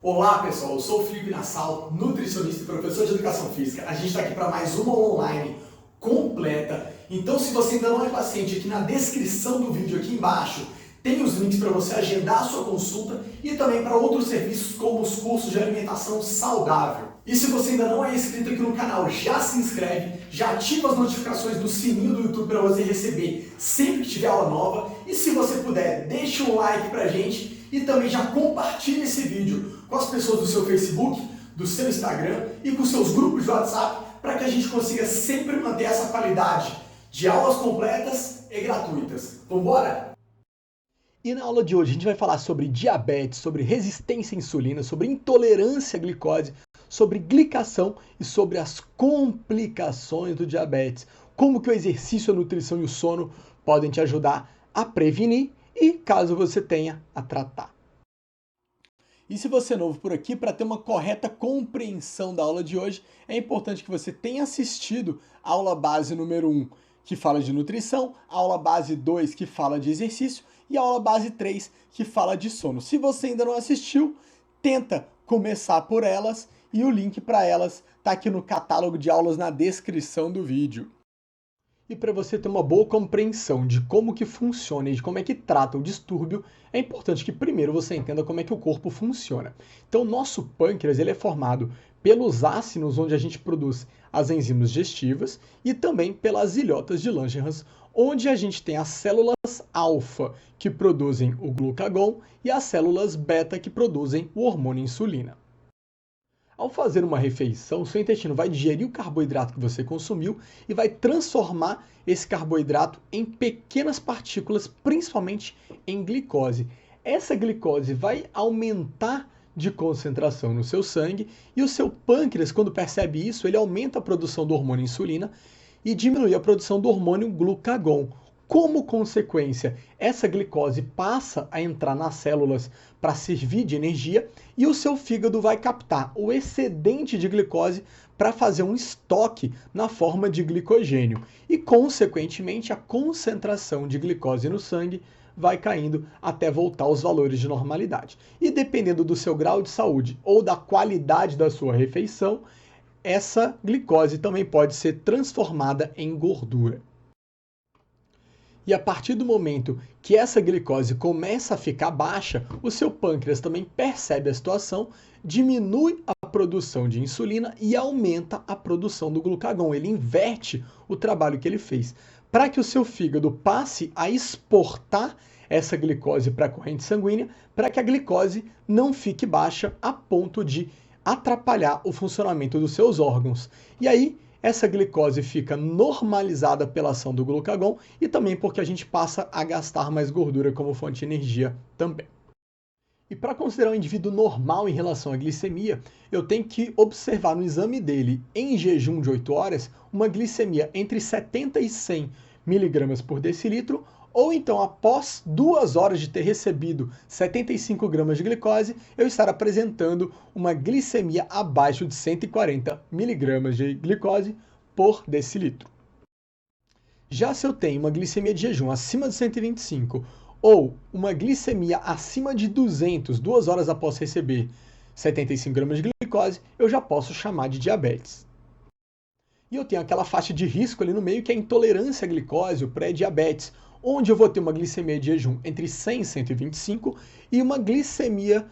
Olá pessoal, eu sou o Felipe Nassau, nutricionista e professor de educação física. A gente está aqui para mais uma online completa. Então, se você ainda não é paciente, aqui na descrição do vídeo aqui embaixo tem os links para você agendar a sua consulta e também para outros serviços como os cursos de alimentação saudável. E se você ainda não é inscrito aqui no canal, já se inscreve, já ativa as notificações do sininho do YouTube para você receber sempre que tiver aula nova. E se você puder, deixa um like pra gente e também já compartilhe esse vídeo com as pessoas do seu Facebook, do seu Instagram e com seus grupos de WhatsApp para que a gente consiga sempre manter essa qualidade de aulas completas e gratuitas. Vambora? E na aula de hoje a gente vai falar sobre diabetes, sobre resistência à insulina, sobre intolerância à glicose, sobre glicação e sobre as complicações do diabetes. Como que o exercício, a nutrição e o sono podem te ajudar a prevenir e, caso você tenha, a tratar. E se você é novo por aqui, para ter uma correta compreensão da aula de hoje, é importante que você tenha assistido a aula base número 1, que fala de nutrição, a aula base 2, que fala de exercício, e a aula base 3, que fala de sono. Se você ainda não assistiu, tenta começar por elas, e o link para elas está aqui no catálogo de aulas na descrição do vídeo. E para você ter uma boa compreensão de como que funciona e de como é que trata o distúrbio, é importante que primeiro você entenda como é que o corpo funciona. Então, o nosso pâncreas ele é formado pelos ácidos, onde a gente produz as enzimas digestivas, e também pelas ilhotas de Langerhans, onde a gente tem as células alfa, que produzem o glucagon, e as células beta, que produzem o hormônio insulina. Ao fazer uma refeição, seu intestino vai digerir o carboidrato que você consumiu e vai transformar esse carboidrato em pequenas partículas, principalmente em glicose. Essa glicose vai aumentar de concentração no seu sangue e o seu pâncreas, quando percebe isso, ele aumenta a produção do hormônio insulina e diminui a produção do hormônio glucagon. Como consequência, essa glicose passa a entrar nas células para servir de energia e o seu fígado vai captar o excedente de glicose para fazer um estoque na forma de glicogênio. E, consequentemente, a concentração de glicose no sangue vai caindo até voltar aos valores de normalidade. E dependendo do seu grau de saúde ou da qualidade da sua refeição, essa glicose também pode ser transformada em gordura. E a partir do momento que essa glicose começa a ficar baixa, o seu pâncreas também percebe a situação, diminui a produção de insulina e aumenta a produção do glucagon. Ele inverte o trabalho que ele fez. Para que o seu fígado passe a exportar essa glicose para a corrente sanguínea, para que a glicose não fique baixa a ponto de atrapalhar o funcionamento dos seus órgãos. E aí, essa glicose fica normalizada pela ação do glucagon e também porque a gente passa a gastar mais gordura como fonte de energia também. E para considerar um indivíduo normal em relação à glicemia, eu tenho que observar no exame dele, em jejum de 8 horas, uma glicemia entre 70 e 100 mg por decilitro, ou então após 2 horas de ter recebido 75 gramas de glicose, eu estar apresentando uma glicemia abaixo de 140 mg de glicose por decilitro. Já se eu tenho uma glicemia de jejum acima de 125 ou uma glicemia acima de 200, 2 horas após receber 75 gramas de glicose, eu já posso chamar de diabetes. E eu tenho aquela faixa de risco ali no meio que é a intolerância à glicose, o pré-diabetes, onde eu vou ter uma glicemia de jejum entre 100 e 125 e uma glicemia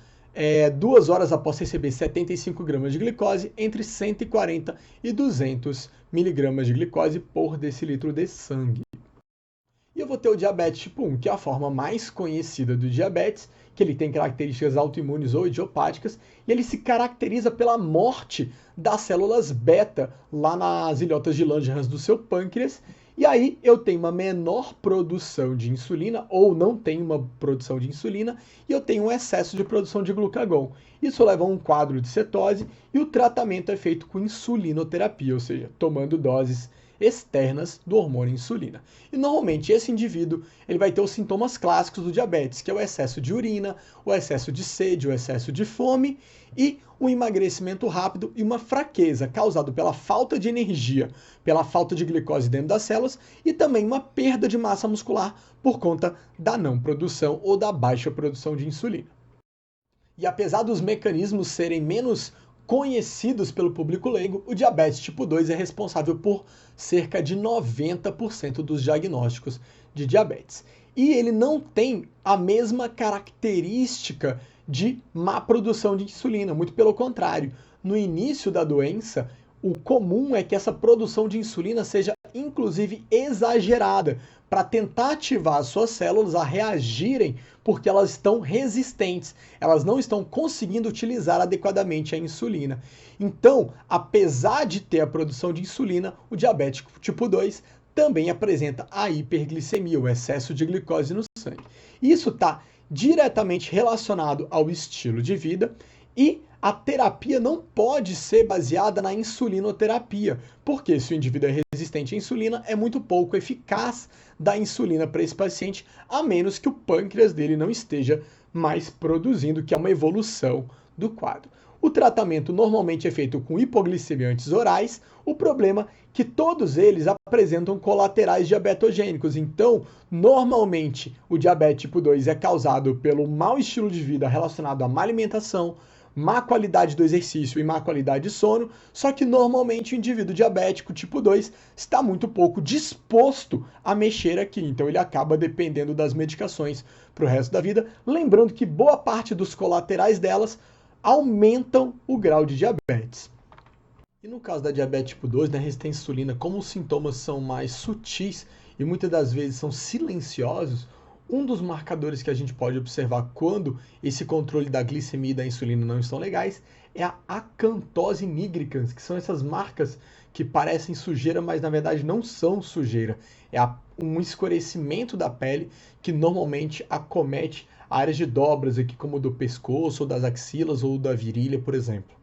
2 horas após receber 75 gramas de glicose entre 140 e 200 miligramas de glicose por decilitro de sangue. E eu vou ter o diabetes tipo 1, que é a forma mais conhecida do diabetes, que ele tem características autoimunes ou idiopáticas, e ele se caracteriza pela morte das células beta lá nas ilhotas de Langerhans do seu pâncreas, e aí eu tenho uma menor produção de insulina, ou não tenho uma produção de insulina, e eu tenho um excesso de produção de glucagon. Isso leva a um quadro de cetose, e o tratamento é feito com insulinoterapia, ou seja, tomando doses externas do hormônio insulina. E normalmente esse indivíduo ele vai ter os sintomas clássicos do diabetes, que é o excesso de urina, o excesso de sede, o excesso de fome e um emagrecimento rápido e uma fraqueza causado pela falta de energia, pela falta de glicose dentro das células e também uma perda de massa muscular por conta da não produção ou da baixa produção de insulina. E apesar dos mecanismos serem menos conhecidos pelo público leigo, o diabetes tipo 2 é responsável por cerca de 90% dos diagnósticos de diabetes. E ele não tem a mesma característica de má produção de insulina, muito pelo contrário. No início da doença, o comum é que essa produção de insulina seja inclusive exagerada, para tentar ativar as suas células a reagirem porque elas estão resistentes, elas não estão conseguindo utilizar adequadamente a insulina. Então, apesar de ter a produção de insulina, o diabético tipo 2 também apresenta a hiperglicemia, o excesso de glicose no sangue. Isso está diretamente relacionado ao estilo de vida e a terapia não pode ser baseada na insulinoterapia, porque se o indivíduo é resistente à insulina, é muito pouco eficaz da insulina para esse paciente, a menos que o pâncreas dele não esteja mais produzindo, que é uma evolução do quadro. O tratamento normalmente é feito com hipoglicemiantes orais, o problema é que todos eles apresentam colaterais diabetogênicos, então, normalmente, o diabetes tipo 2 é causado pelo mau estilo de vida relacionado à má alimentação, má qualidade do exercício e má qualidade de sono, só que normalmente o indivíduo diabético tipo 2 está muito pouco disposto a mexer aqui, então ele acaba dependendo das medicações para o resto da vida, lembrando que boa parte dos colaterais delas aumentam o grau de diabetes. E no caso da diabetes tipo 2, na resistência à insulina, como os sintomas são mais sutis e muitas das vezes são silenciosos, um dos marcadores que a gente pode observar quando esse controle da glicemia e da insulina não estão legais é a acantose nigricans, que são essas marcas que parecem sujeira, mas na verdade não são sujeira. É um escurecimento da pele que normalmente acomete áreas de dobras, aqui como do pescoço, ou das axilas, ou da virilha, por exemplo.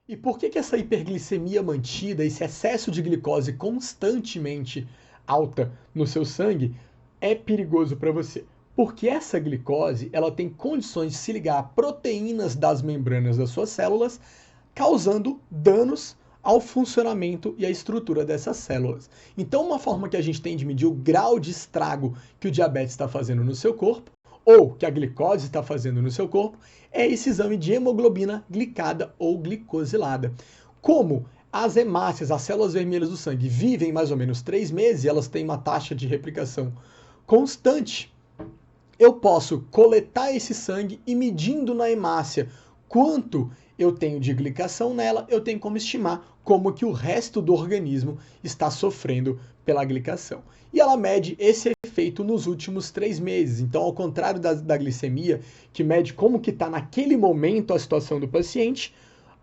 E por que essa hiperglicemia mantida, esse excesso de glicose constantemente alta no seu sangue, é perigoso para você? Porque essa glicose ela tem condições de se ligar a proteínas das membranas das suas células, causando danos ao funcionamento e à estrutura dessas células. Então, uma forma que a gente tem de medir o grau de estrago que o diabetes está fazendo no seu corpo, ou que a glicose está fazendo no seu corpo, é esse exame de hemoglobina glicada ou glicosilada. Como as hemácias, as células vermelhas do sangue, vivem mais ou menos 3 meses e elas têm uma taxa de replicação constante, eu posso coletar esse sangue e medindo na hemácia quanto eu tenho de glicação nela, eu tenho como estimar como que o resto do organismo está sofrendo pela glicação. E ela mede esse efeito nos últimos 3 meses. Então, ao contrário da glicemia, que mede como que está naquele momento a situação do paciente,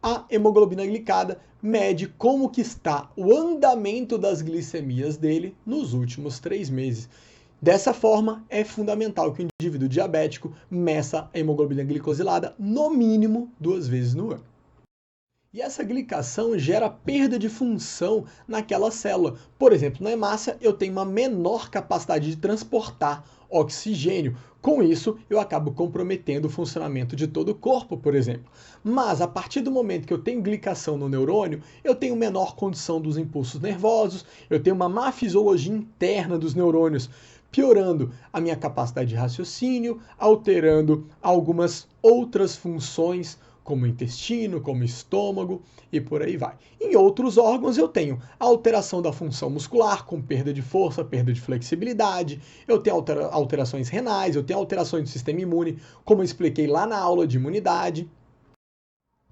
a hemoglobina glicada mede como que está o andamento das glicemias dele nos últimos 3 meses. Dessa forma, é fundamental que o indivíduo diabético meça a hemoglobina glicosilada no mínimo 2 vezes no ano. E essa glicação gera perda de função naquela célula. Por exemplo, na hemácia eu tenho uma menor capacidade de transportar oxigênio. Com isso, eu acabo comprometendo o funcionamento de todo o corpo, por exemplo. Mas a partir do momento que eu tenho glicação no neurônio, eu tenho menor condição dos impulsos nervosos, eu tenho uma má fisiologia interna dos neurônios, piorando a minha capacidade de raciocínio, alterando algumas outras funções, como o intestino, como o estômago e por aí vai. Em outros órgãos eu tenho a alteração da função muscular, com perda de força, perda de flexibilidade, eu tenho alterações renais, eu tenho alterações do sistema imune, como eu expliquei lá na aula de imunidade.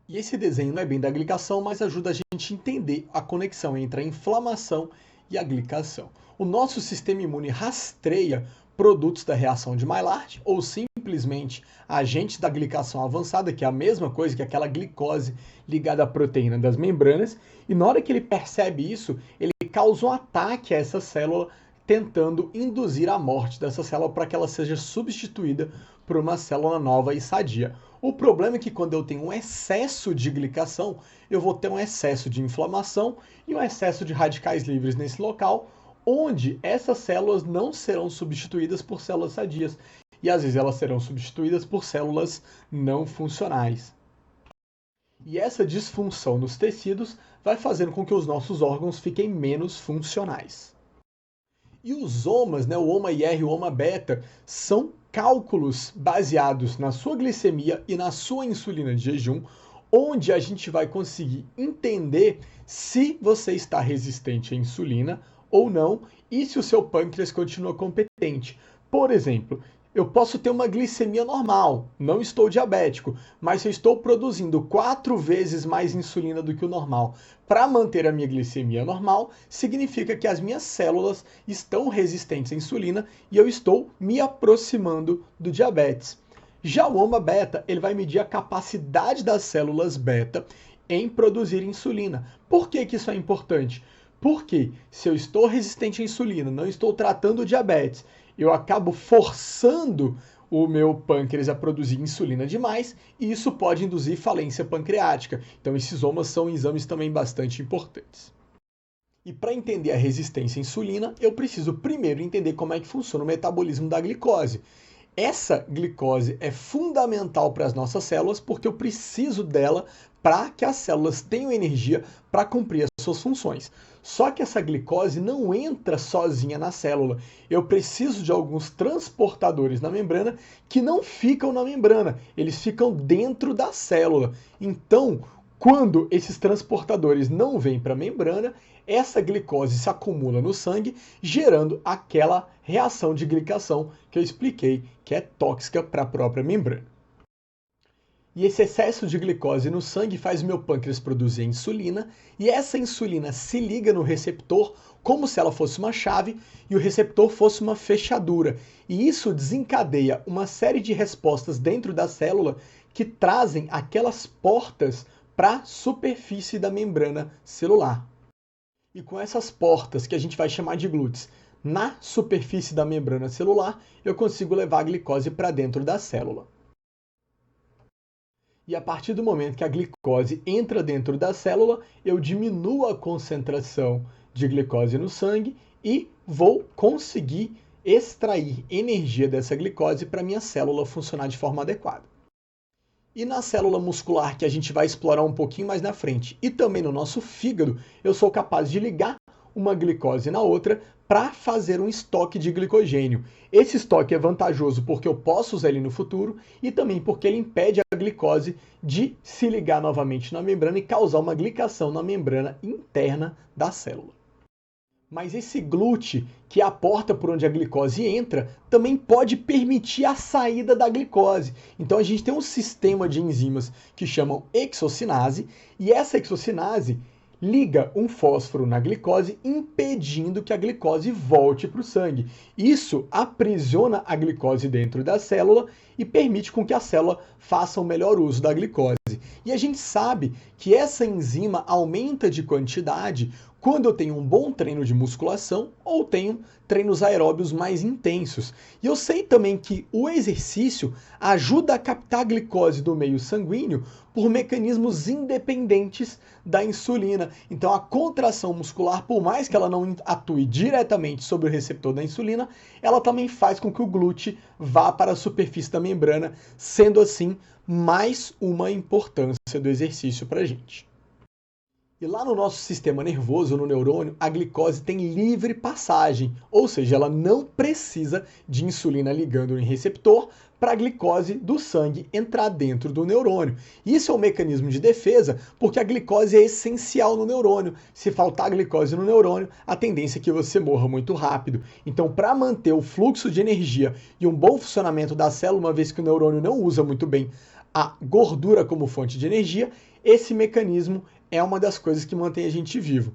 E esse desenho não é bem da glicação, mas ajuda a gente a entender a conexão entre a inflamação e a glicação. O nosso sistema imune rastreia produtos da reação de Maillard ou simplesmente agentes da glicação avançada, que é a mesma coisa que aquela glicose ligada à proteína das membranas, e na hora que ele percebe isso, ele causa um ataque a essa célula, tentando induzir a morte dessa célula para que ela seja substituída por uma célula nova e sadia. O problema é que quando eu tenho um excesso de glicação, eu vou ter um excesso de inflamação e um excesso de radicais livres nesse local, onde essas células não serão substituídas por células sadias. E às vezes elas serão substituídas por células não funcionais. E essa disfunção nos tecidos vai fazendo com que os nossos órgãos fiquem menos funcionais. E os OMAs, o OMA IR e o OMA beta, são cálculos baseados na sua glicemia e na sua insulina de jejum, onde a gente vai conseguir entender se você está resistente à insulina ou não e se o seu pâncreas continua competente. Por exemplo, eu posso ter uma glicemia normal, não estou diabético, mas se eu estou produzindo 4 vezes mais insulina do que o normal para manter a minha glicemia normal, significa que as minhas células estão resistentes à insulina e eu estou me aproximando do diabetes. Já o HOMA beta, ele vai medir a capacidade das células beta em produzir insulina. Por que que isso é importante? Porque se eu estou resistente à insulina, não estou tratando o diabetes, eu acabo forçando o meu pâncreas a produzir insulina demais e isso pode induzir falência pancreática. Então esses HOMAs são exames também bastante importantes. E para entender a resistência à insulina, eu preciso primeiro entender como é que funciona o metabolismo da glicose. Essa glicose é fundamental para as nossas células porque eu preciso dela para que as células tenham energia para cumprir as suas funções. Só que essa glicose não entra sozinha na célula. Eu preciso de alguns transportadores na membrana que não ficam na membrana, eles ficam dentro da célula. Então, quando esses transportadores não vêm para a membrana, essa glicose se acumula no sangue, gerando aquela reação de glicação que eu expliquei, que é tóxica para a própria membrana. E esse excesso de glicose no sangue faz o meu pâncreas produzir insulina, e essa insulina se liga no receptor como se ela fosse uma chave e o receptor fosse uma fechadura. E isso desencadeia uma série de respostas dentro da célula que trazem aquelas portas para a superfície da membrana celular. E com essas portas, que a gente vai chamar de glúteos, na superfície da membrana celular, eu consigo levar a glicose para dentro da célula. E a partir do momento que a glicose entra dentro da célula, eu diminuo a concentração de glicose no sangue e vou conseguir extrair energia dessa glicose para minha célula funcionar de forma adequada. E na célula muscular, que a gente vai explorar um pouquinho mais na frente, e também no nosso fígado, eu sou capaz de ligar uma glicose na outra para fazer um estoque de glicogênio. Esse estoque é vantajoso porque eu posso usar ele no futuro e também porque ele impede a glicose de se ligar novamente na membrana e causar uma glicação na membrana interna da célula. Mas esse glúteo, que é a porta por onde a glicose entra, também pode permitir a saída da glicose. Então a gente tem um sistema de enzimas que chamam hexocinase, e essa hexocinase liga um fósforo na glicose, impedindo que a glicose volte para o sangue. Isso aprisiona a glicose dentro da célula e permite com que a célula faça o melhor uso da glicose. E a gente sabe que essa enzima aumenta de quantidade quando eu tenho um bom treino de musculação ou tenho treinos aeróbios mais intensos. E eu sei também que o exercício ajuda a captar a glicose do meio sanguíneo por mecanismos independentes da insulina. Então a contração muscular, por mais que ela não atue diretamente sobre o receptor da insulina, ela também faz com que o glúteo vá para a superfície da membrana, sendo assim mais uma importância do exercício para a gente. E lá no nosso sistema nervoso, no neurônio, a glicose tem livre passagem, ou seja, ela não precisa de insulina ligando em receptor para a glicose do sangue entrar dentro do neurônio. Isso é um mecanismo de defesa, porque a glicose é essencial no neurônio. Se faltar glicose no neurônio, a tendência é que você morra muito rápido. Então, para manter o fluxo de energia e um bom funcionamento da célula, uma vez que o neurônio não usa muito bem a gordura como fonte de energia, esse mecanismo é uma das coisas que mantém a gente vivo.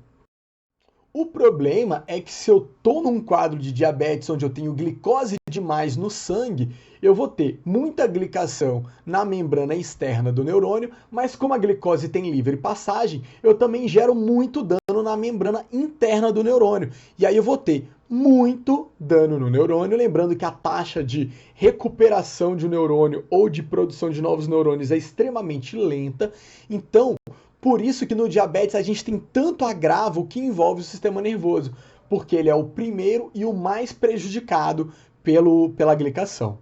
O problema é que se eu estou num quadro de diabetes onde eu tenho glicose demais no sangue, eu vou ter muita glicação na membrana externa do neurônio, mas como a glicose tem livre passagem, eu também gero muito dano na membrana interna do neurônio. E aí eu vou ter muito dano no neurônio, lembrando que a taxa de recuperação de um neurônio ou de produção de novos neurônios é extremamente lenta. Então, por isso que no diabetes a gente tem tanto agravo que envolve o sistema nervoso, porque ele é o primeiro e o mais prejudicado pela glicação.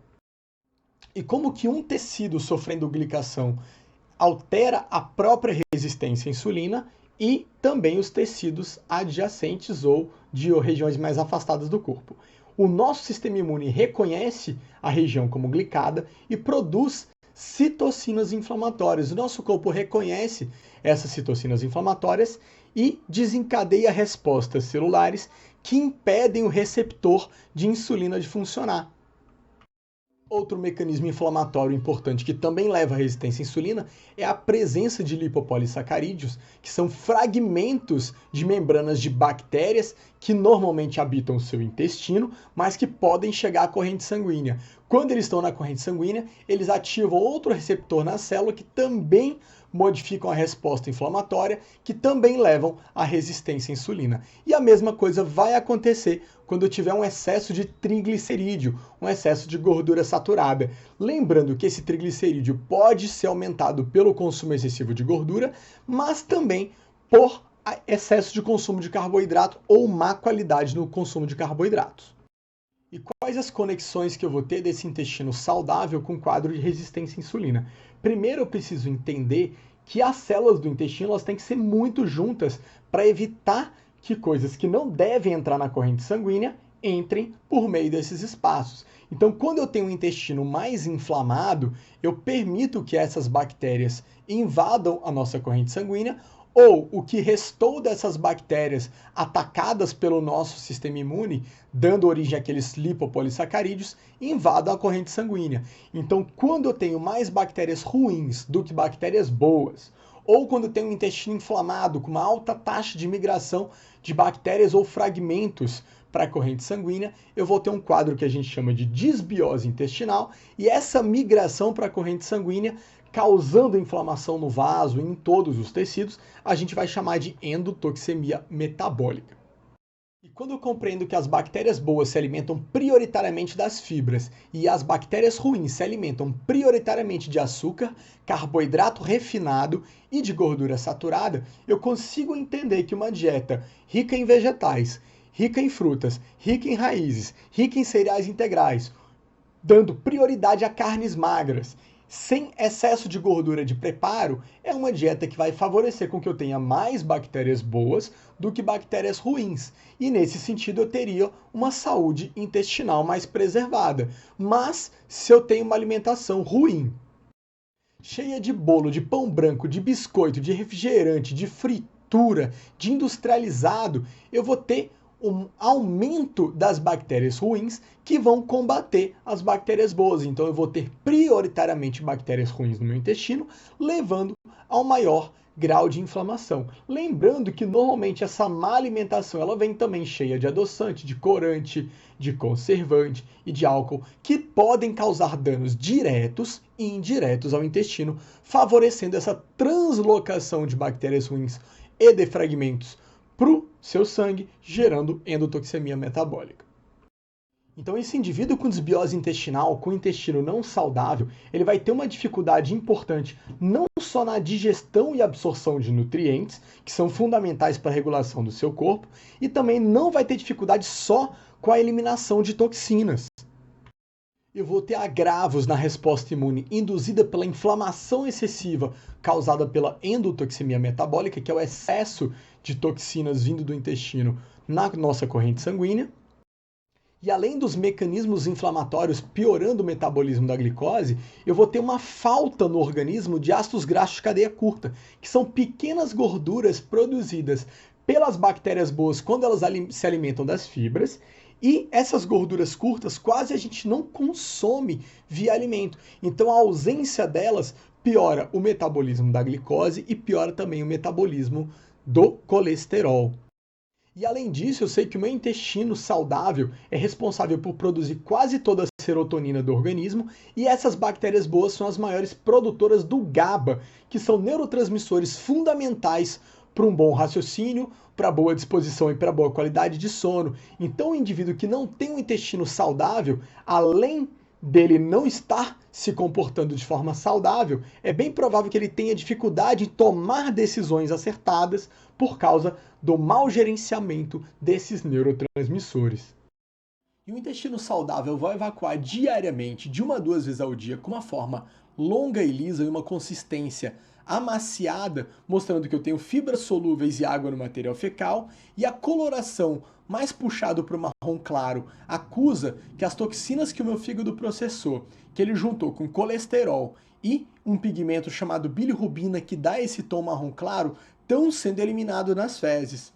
E como que um tecido sofrendo glicação altera a própria resistência à insulina e também os tecidos adjacentes ou de regiões mais afastadas do corpo. o nosso sistema imune reconhece a região como glicada e produz citocinas inflamatórias. O nosso corpo reconhece essas citocinas inflamatórias e desencadeia respostas celulares que impedem o receptor de insulina de funcionar. Outro mecanismo inflamatório importante que também leva à resistência à insulina é a presença de lipopolissacarídeos, que são fragmentos de membranas de bactérias que normalmente habitam o seu intestino, mas que podem chegar à corrente sanguínea. Quando eles estão na corrente sanguínea, eles ativam outro receptor na célula que também modificam a resposta inflamatória, que também levam à resistência à insulina. E a mesma coisa vai acontecer quando eu tiver um excesso de triglicerídeo, um excesso de gordura saturada. Lembrando que esse triglicerídeo pode ser aumentado pelo consumo excessivo de gordura, mas também por excesso de consumo de carboidrato ou má qualidade no consumo de carboidratos. E quais as conexões que eu vou ter desse intestino saudável com o quadro de resistência à insulina? Primeiro eu preciso entender que as células do intestino elas têm que ser muito juntas para evitar que coisas que não devem entrar na corrente sanguínea entrem por meio desses espaços. Então, quando eu tenho um intestino mais inflamado, eu permito que essas bactérias invadam a nossa corrente sanguínea, ou o que restou dessas bactérias atacadas pelo nosso sistema imune, dando origem àqueles lipopolissacarídeos, invadam a corrente sanguínea. Então, quando eu tenho mais bactérias ruins do que bactérias boas, ou quando eu tenho um intestino inflamado com uma alta taxa de migração de bactérias ou fragmentos para a corrente sanguínea, eu vou ter um quadro que a gente chama de disbiose intestinal, e essa migração para a corrente sanguínea causando inflamação no vaso e em todos os tecidos, a gente vai chamar de endotoxemia metabólica. E quando eu compreendo que as bactérias boas se alimentam prioritariamente das fibras e as bactérias ruins se alimentam prioritariamente de açúcar, carboidrato refinado e de gordura saturada, eu consigo entender que uma dieta rica em vegetais, rica em frutas, rica em raízes, rica em cereais integrais, dando prioridade a carnes magras, sem excesso de gordura de preparo, é uma dieta que vai favorecer com que eu tenha mais bactérias boas do que bactérias ruins. E nesse sentido eu teria uma saúde intestinal mais preservada. Mas se eu tenho uma alimentação ruim, cheia de bolo, de pão branco, de biscoito, de refrigerante, de fritura, de industrializado, eu vou ter um aumento das bactérias ruins que vão combater as bactérias boas. Então eu vou ter prioritariamente bactérias ruins no meu intestino, levando a um maior grau de inflamação. Lembrando que normalmente essa má alimentação ela vem também cheia de adoçante, de corante, de conservante e de álcool, que podem causar danos diretos e indiretos ao intestino, favorecendo essa translocação de bactérias ruins e de fragmentos para o seu sangue, gerando endotoxemia metabólica. Então esse indivíduo com desbiose intestinal, com intestino não saudável, ele vai ter uma dificuldade importante não só na digestão e absorção de nutrientes, que são fundamentais para a regulação do seu corpo, e também não vai ter dificuldade só com a eliminação de toxinas. Eu vou ter agravos na resposta imune induzida pela inflamação excessiva causada pela endotoxemia metabólica, que é o excesso de toxinas vindo do intestino na nossa corrente sanguínea. E além dos mecanismos inflamatórios piorando o metabolismo da glicose, eu vou ter uma falta no organismo de ácidos graxos de cadeia curta, que são pequenas gorduras produzidas pelas bactérias boas quando elas se alimentam das fibras. E essas gorduras curtas quase a gente não consome via alimento. Então a ausência delas piora o metabolismo da glicose e piora também o metabolismo do colesterol. E além disso, eu sei que o meu intestino saudável é responsável por produzir quase toda a serotonina do organismo, e essas bactérias boas são as maiores produtoras do GABA, que são neurotransmissores fundamentais para um bom raciocínio, para boa disposição e para boa qualidade de sono. Então, o indivíduo que não tem um intestino saudável, além dele não estar se comportando de forma saudável, é bem provável que ele tenha dificuldade em tomar decisões acertadas por causa do mau gerenciamento desses neurotransmissores. E o intestino saudável vai evacuar diariamente, de 1 a 2 vezes ao dia, com uma forma longa e lisa e uma consistência amaciada, mostrando que eu tenho fibras solúveis e água no material fecal, e a coloração mais puxado para o marrom claro, acusa que as toxinas que o meu fígado processou, que ele juntou com colesterol e um pigmento chamado bilirrubina que dá esse tom marrom claro, estão sendo eliminados nas fezes.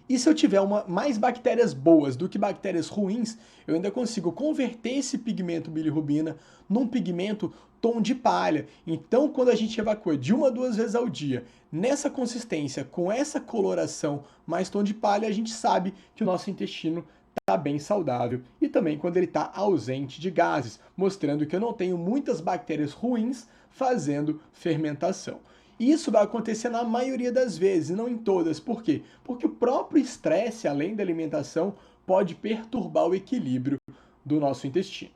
E se eu tiver mais bactérias boas do que bactérias ruins, eu ainda consigo converter esse pigmento bilirrubina num pigmento tom de palha. Então, quando a gente evacua de 1 a 2 vezes ao dia, nessa consistência, com essa coloração mais tom de palha, a gente sabe que o nosso intestino está bem saudável. E também quando ele está ausente de gases, mostrando que eu não tenho muitas bactérias ruins fazendo fermentação. Isso vai acontecer na maioria das vezes, e não em todas. Por quê? Porque o próprio estresse, além da alimentação, pode perturbar o equilíbrio do nosso intestino.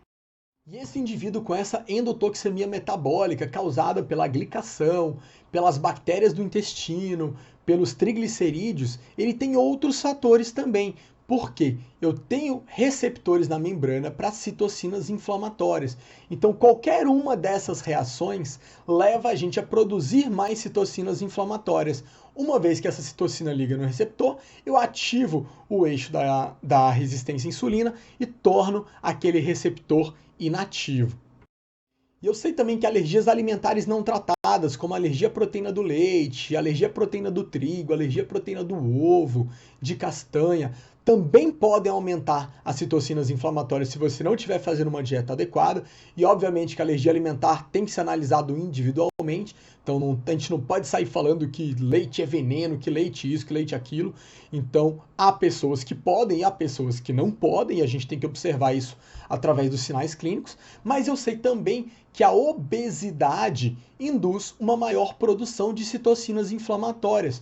E esse indivíduo com essa endotoxemia metabólica causada pela glicação, pelas bactérias do intestino, pelos triglicerídeos, ele tem outros fatores também. Por quê? Eu tenho receptores na membrana para citocinas inflamatórias. Então, qualquer uma dessas reações leva a gente a produzir mais citocinas inflamatórias. Uma vez que essa citocina liga no receptor, eu ativo o eixo da resistência à insulina e torno aquele receptor inativo. E eu sei também que alergias alimentares não tratadas, como alergia à proteína do leite, alergia à proteína do trigo, alergia à proteína do ovo, de castanha, também podem aumentar as citocinas inflamatórias se você não estiver fazendo uma dieta adequada. E obviamente que a alergia alimentar tem que ser analisado individualmente. Então a gente não pode sair falando que leite é veneno, que leite isso, que leite aquilo. Então há pessoas que podem e há pessoas que não podem, e a gente tem que observar isso através dos sinais clínicos. Mas eu sei também que a obesidade induz uma maior produção de citocinas inflamatórias.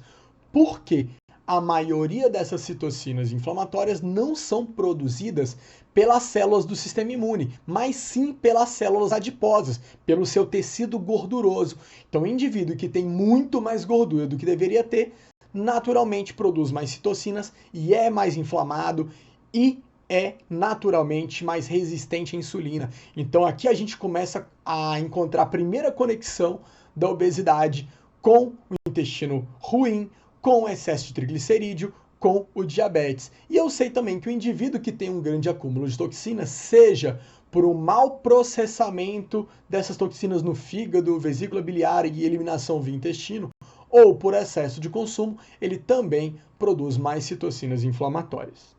Por quê? A maioria dessas citocinas inflamatórias não são produzidas pelas células do sistema imune, mas sim pelas células adiposas, pelo seu tecido gorduroso. Então, o indivíduo que tem muito mais gordura do que deveria ter, naturalmente produz mais citocinas e é mais inflamado e é naturalmente mais resistente à insulina. Então, aqui a gente começa a encontrar a primeira conexão da obesidade com o intestino ruim, com o excesso de triglicerídeo, com o diabetes. E eu sei também que o indivíduo que tem um grande acúmulo de toxinas, seja por um mau processamento dessas toxinas no fígado, vesícula biliar e eliminação via intestino, ou por excesso de consumo, ele também produz mais citocinas inflamatórias.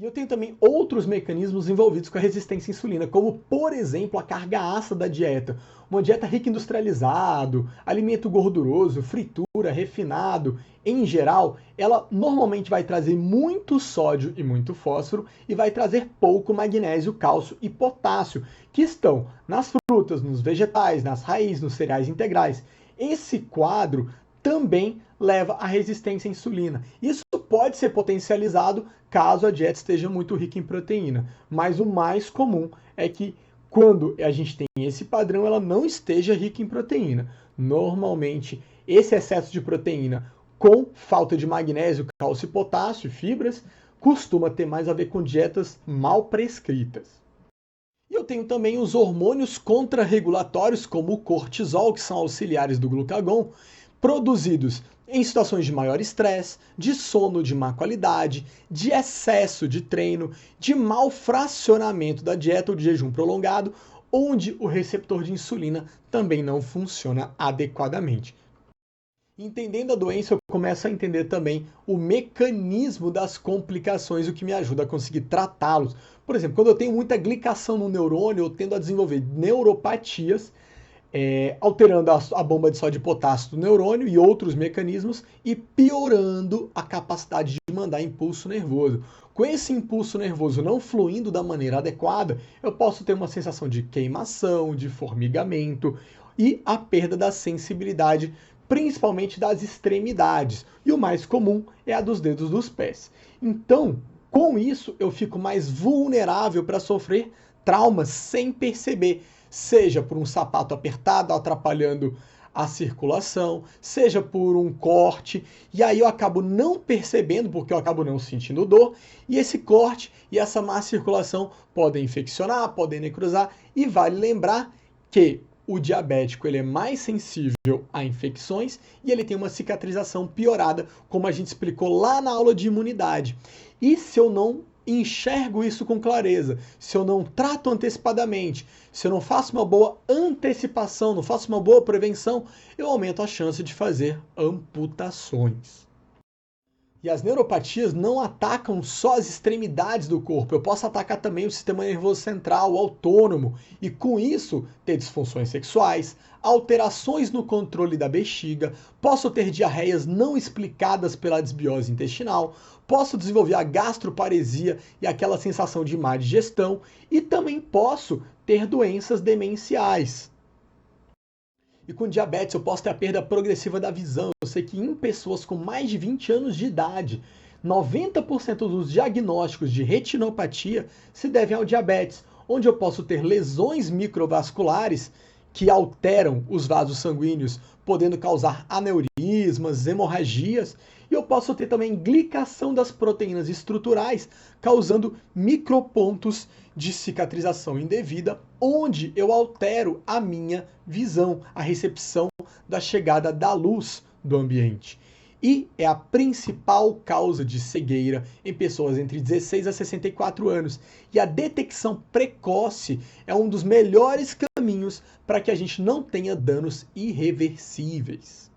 E eu tenho também outros mecanismos envolvidos com a resistência à insulina, como, por exemplo, a carga ácida da dieta. Uma dieta rica em industrializado, alimento gorduroso, fritura, refinado, em geral, ela normalmente vai trazer muito sódio e muito fósforo e vai trazer pouco magnésio, cálcio e potássio, que estão nas frutas, nos vegetais, nas raízes, nos cereais integrais. Esse quadro também leva à resistência à insulina. Isso pode ser potencializado caso a dieta esteja muito rica em proteína, mas o mais comum é que quando a gente tem esse padrão, ela não esteja rica em proteína. Normalmente, esse excesso de proteína com falta de magnésio, cálcio e potássio, fibras, costuma ter mais a ver com dietas mal prescritas. E eu tenho também os hormônios contrarregulatórios, como o cortisol, que são auxiliares do glucagon, produzidos em situações de maior estresse, de sono de má qualidade, de excesso de treino, de mau fracionamento da dieta ou de jejum prolongado, onde o receptor de insulina também não funciona adequadamente. Entendendo a doença, eu começo a entender também o mecanismo das complicações, o que me ajuda a conseguir tratá-los. Por exemplo, quando eu tenho muita glicação no neurônio, eu tendo a desenvolver neuropatias, alterando a bomba de sódio e potássio do neurônio e outros mecanismos e piorando a capacidade de mandar impulso nervoso. Com esse impulso nervoso não fluindo da maneira adequada, eu posso ter uma sensação de queimação, de formigamento e a perda da sensibilidade, principalmente das extremidades. E o mais comum é a dos dedos dos pés. Então, com isso, eu fico mais vulnerável para sofrer traumas sem perceber, seja por um sapato apertado atrapalhando a circulação, seja por um corte, e aí eu acabo não percebendo, porque eu acabo não sentindo dor, e esse corte e essa má circulação podem infeccionar, podem necrosar, e vale lembrar que o diabético ele é mais sensível a infecções e ele tem uma cicatrização piorada, como a gente explicou lá na aula de imunidade. E se eu não enxergo isso com clareza, se eu não trato antecipadamente, se eu não faço uma boa antecipação, não faço uma boa prevenção, eu aumento a chance de fazer amputações. E as neuropatias não atacam só as extremidades do corpo, eu posso atacar também o sistema nervoso central, o autônomo, e com isso ter disfunções sexuais, alterações no controle da bexiga, posso ter diarreias não explicadas pela desbiose intestinal, posso desenvolver a gastroparesia e aquela sensação de má digestão, e também posso ter doenças demenciais. E com diabetes eu posso ter a perda progressiva da visão. Eu sei que em pessoas com mais de 20 anos de idade, 90% dos diagnósticos de retinopatia se devem ao diabetes, onde eu posso ter lesões microvasculares que alteram os vasos sanguíneos, podendo causar aneurismas, hemorragias, e eu posso ter também glicação das proteínas estruturais, causando micropontos de cicatrização indevida, onde eu altero a minha visão, a recepção da chegada da luz do ambiente. E é a principal causa de cegueira em pessoas entre 16 a 64 anos. E a detecção precoce é um dos melhores caminhos para que a gente não tenha danos irreversíveis.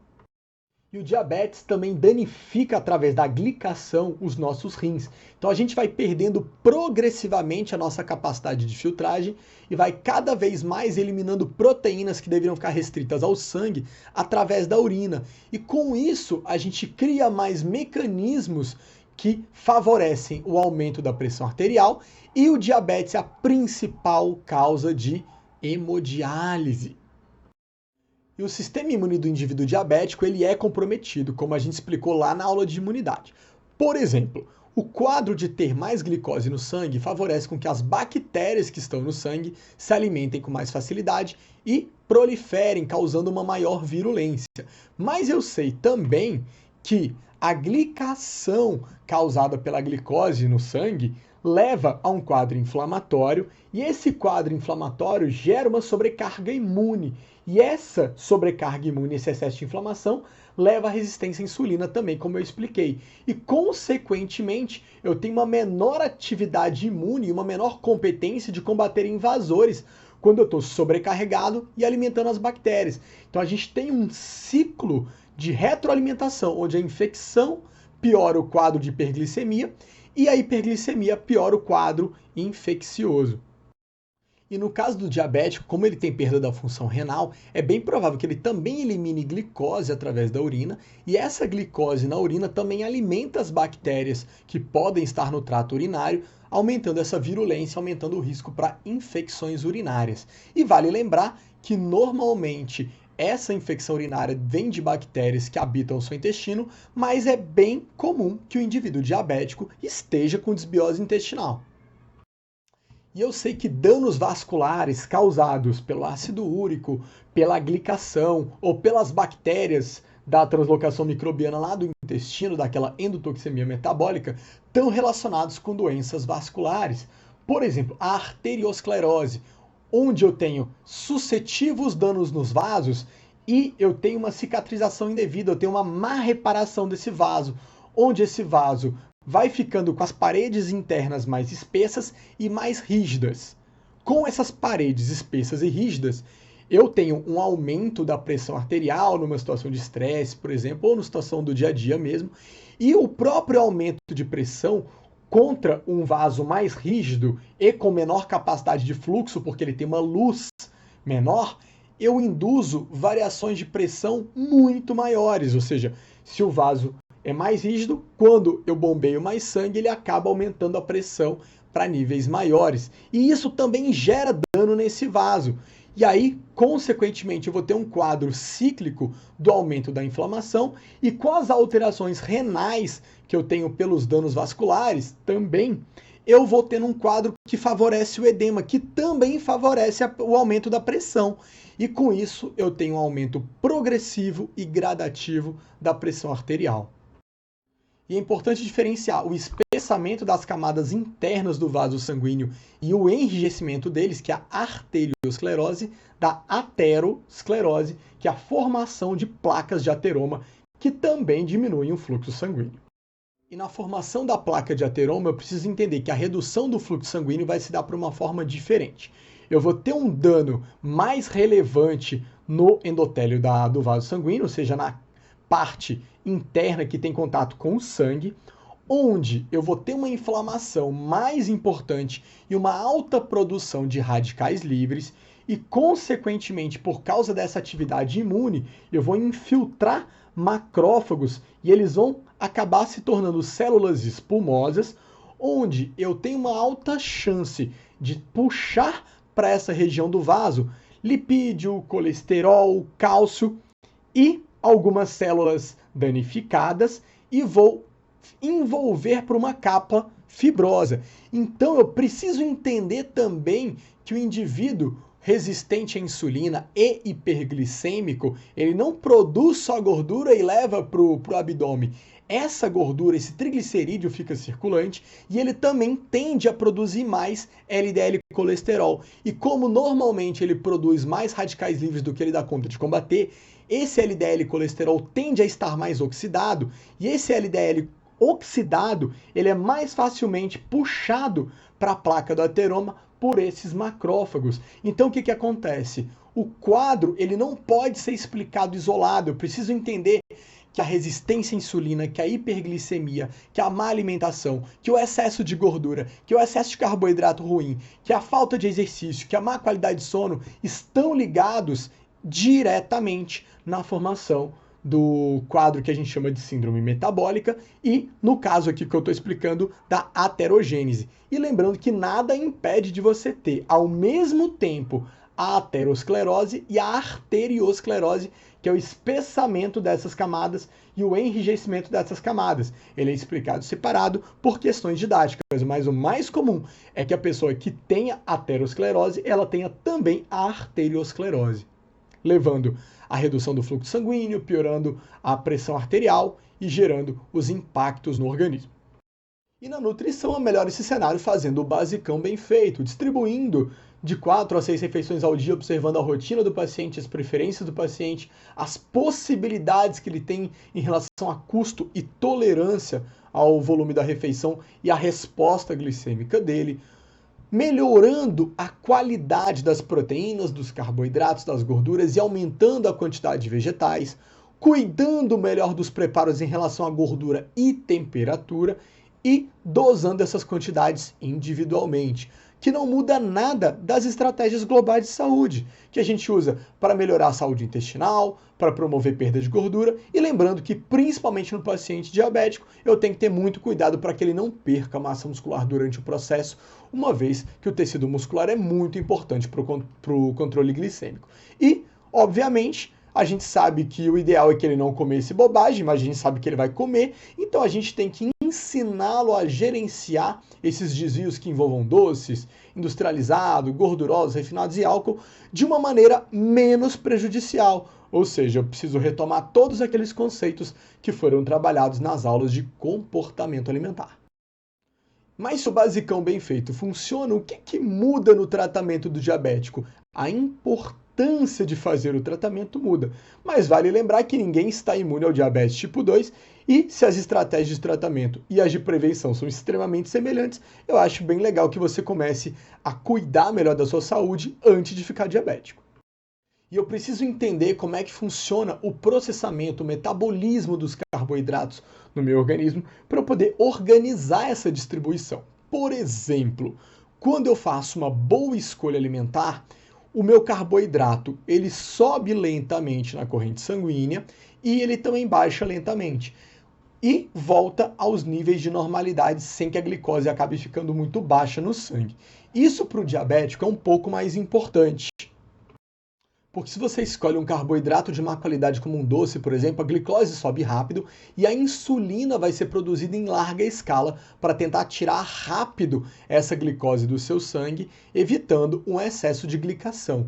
E o diabetes também danifica através da glicação os nossos rins. Então a gente vai perdendo progressivamente a nossa capacidade de filtragem e vai cada vez mais eliminando proteínas que deveriam ficar restritas ao sangue através da urina. E com isso a gente cria mais mecanismos que favorecem o aumento da pressão arterial, e o diabetes é a principal causa de hemodiálise. E o sistema imune do indivíduo diabético ele é comprometido, como a gente explicou lá na aula de imunidade. Por exemplo, o quadro de ter mais glicose no sangue favorece com que as bactérias que estão no sangue se alimentem com mais facilidade e proliferem, causando uma maior virulência. Mas eu sei também que a glicação causada pela glicose no sangue leva a um quadro inflamatório, e esse quadro inflamatório gera uma sobrecarga imune. E essa sobrecarga imune, esse excesso de inflamação, leva à resistência à insulina também, como eu expliquei. E, consequentemente, eu tenho uma menor atividade imune e uma menor competência de combater invasores quando eu estou sobrecarregado e alimentando as bactérias. Então, a gente tem um ciclo de retroalimentação, onde a infecção piora o quadro de hiperglicemia e a hiperglicemia piora o quadro infeccioso. E no caso do diabético, como ele tem perda da função renal, é bem provável que ele também elimine glicose através da urina, e essa glicose na urina também alimenta as bactérias que podem estar no trato urinário, aumentando essa virulência, aumentando o risco para infecções urinárias. E vale lembrar que normalmente essa infecção urinária vem de bactérias que habitam o seu intestino, mas é bem comum que o indivíduo diabético esteja com desbiose intestinal. E eu sei que danos vasculares causados pelo ácido úrico, pela glicação ou pelas bactérias da translocação microbiana lá do intestino, daquela endotoxemia metabólica, estão relacionados com doenças vasculares. Por exemplo, a arteriosclerose, onde eu tenho sucessivos danos nos vasos e eu tenho uma cicatrização indevida, eu tenho uma má reparação desse vaso, onde esse vaso vai ficando com as paredes internas mais espessas e mais rígidas. Com essas paredes espessas e rígidas, eu tenho um aumento da pressão arterial numa situação de estresse, por exemplo, ou numa situação do dia a dia mesmo, e o próprio aumento de pressão contra um vaso mais rígido e com menor capacidade de fluxo, porque ele tem uma luz menor, eu induzo variações de pressão muito maiores, ou seja, se o vaso é mais rígido, quando eu bombeio mais sangue, ele acaba aumentando a pressão para níveis maiores. E isso também gera dano nesse vaso. E aí, consequentemente, eu vou ter um quadro cíclico do aumento da inflamação, e com as alterações renais que eu tenho pelos danos vasculares, também eu vou tendo um quadro que favorece o edema, que também favorece o aumento da pressão. E com isso, eu tenho um aumento progressivo e gradativo da pressão arterial. E é importante diferenciar o espessamento espessamento das camadas internas do vaso sanguíneo e o enrijecimento deles, que é a arteriosclerose, da aterosclerose, que é a formação de placas de ateroma, que também diminuem o fluxo sanguíneo. E na formação da placa de ateroma, eu preciso entender que a redução do fluxo sanguíneo vai se dar por uma forma diferente. Eu vou ter um dano mais relevante no endotélio do vaso sanguíneo, ou seja, na parte interna que tem contato com o sangue, onde eu vou ter uma inflamação mais importante e uma alta produção de radicais livres e, consequentemente, por causa dessa atividade imune, eu vou infiltrar macrófagos e eles vão acabar se tornando células espumosas, onde eu tenho uma alta chance de puxar para essa região do vaso lipídio, colesterol, cálcio e algumas células danificadas e vou envolver por uma capa fibrosa. Então eu preciso entender também que o indivíduo resistente à insulina e hiperglicêmico, ele não produz só gordura e leva para o abdômen. Essa gordura, esse triglicerídeo fica circulante e ele também tende a produzir mais LDL colesterol. E como normalmente ele produz mais radicais livres do que ele dá conta de combater, esse LDL colesterol tende a estar mais oxidado e esse LDL oxidado, ele é mais facilmente puxado para a placa do ateroma por esses macrófagos. Então o que acontece? O quadro ele não pode ser explicado isolado. Eu preciso entender que a resistência à insulina, que a hiperglicemia, que a má alimentação, que o excesso de gordura, que o excesso de carboidrato ruim, que a falta de exercício, que a má qualidade de sono estão ligados diretamente na formação do quadro que a gente chama de síndrome metabólica e, no caso aqui que eu estou explicando, da aterogênese. E lembrando que nada impede de você ter, ao mesmo tempo, a aterosclerose e a arteriosclerose, que é o espessamento dessas camadas e o enrijecimento dessas camadas. Ele é explicado separado por questões didáticas, mas o mais comum é que a pessoa que tenha aterosclerose, ela tenha também a arteriosclerose, levando a redução do fluxo sanguíneo, piorando a pressão arterial e gerando os impactos no organismo. E na nutrição, é melhor esse cenário fazendo o basicão bem feito, distribuindo de 4 a 6 refeições ao dia, observando a rotina do paciente, as preferências do paciente, as possibilidades que ele tem em relação a custo e tolerância ao volume da refeição e a resposta glicêmica dele, melhorando a qualidade das proteínas, dos carboidratos, das gorduras e aumentando a quantidade de vegetais, cuidando melhor dos preparos em relação à gordura e temperatura e dosando essas quantidades individualmente, que não muda nada das estratégias globais de saúde, que a gente usa para melhorar a saúde intestinal, para promover perda de gordura, e lembrando que, principalmente no paciente diabético, eu tenho que ter muito cuidado para que ele não perca massa muscular durante o processo, uma vez que o tecido muscular é muito importante para o controle glicêmico. E, obviamente, a gente sabe que o ideal é que ele não comesse bobagem, mas a gente sabe que ele vai comer, então a gente tem que ensiná-lo a gerenciar esses desvios que envolvam doces, industrializado, gordurosos, refinados e álcool de uma maneira menos prejudicial. Ou seja, eu preciso retomar todos aqueles conceitos que foram trabalhados nas aulas de comportamento alimentar. Mas se o basicão bem feito funciona, o que muda no tratamento do diabético? A importância de fazer o tratamento muda. Mas vale lembrar que ninguém está imune ao diabetes tipo 2 e se as estratégias de tratamento e as de prevenção são extremamente semelhantes, eu acho bem legal que você comece a cuidar melhor da sua saúde antes de ficar diabético. E eu preciso entender como é que funciona o processamento, o metabolismo dos carboidratos no meu organismo para eu poder organizar essa distribuição. Por exemplo, quando eu faço uma boa escolha alimentar, o meu carboidrato ele sobe lentamente na corrente sanguínea e ele também baixa lentamente e volta aos níveis de normalidade sem que a glicose acabe ficando muito baixa no sangue. Isso para o diabético é um pouco mais importante. Porque se você escolhe um carboidrato de má qualidade como um doce, por exemplo, a glicose sobe rápido e a insulina vai ser produzida em larga escala para tentar tirar rápido essa glicose do seu sangue, evitando um excesso de glicação.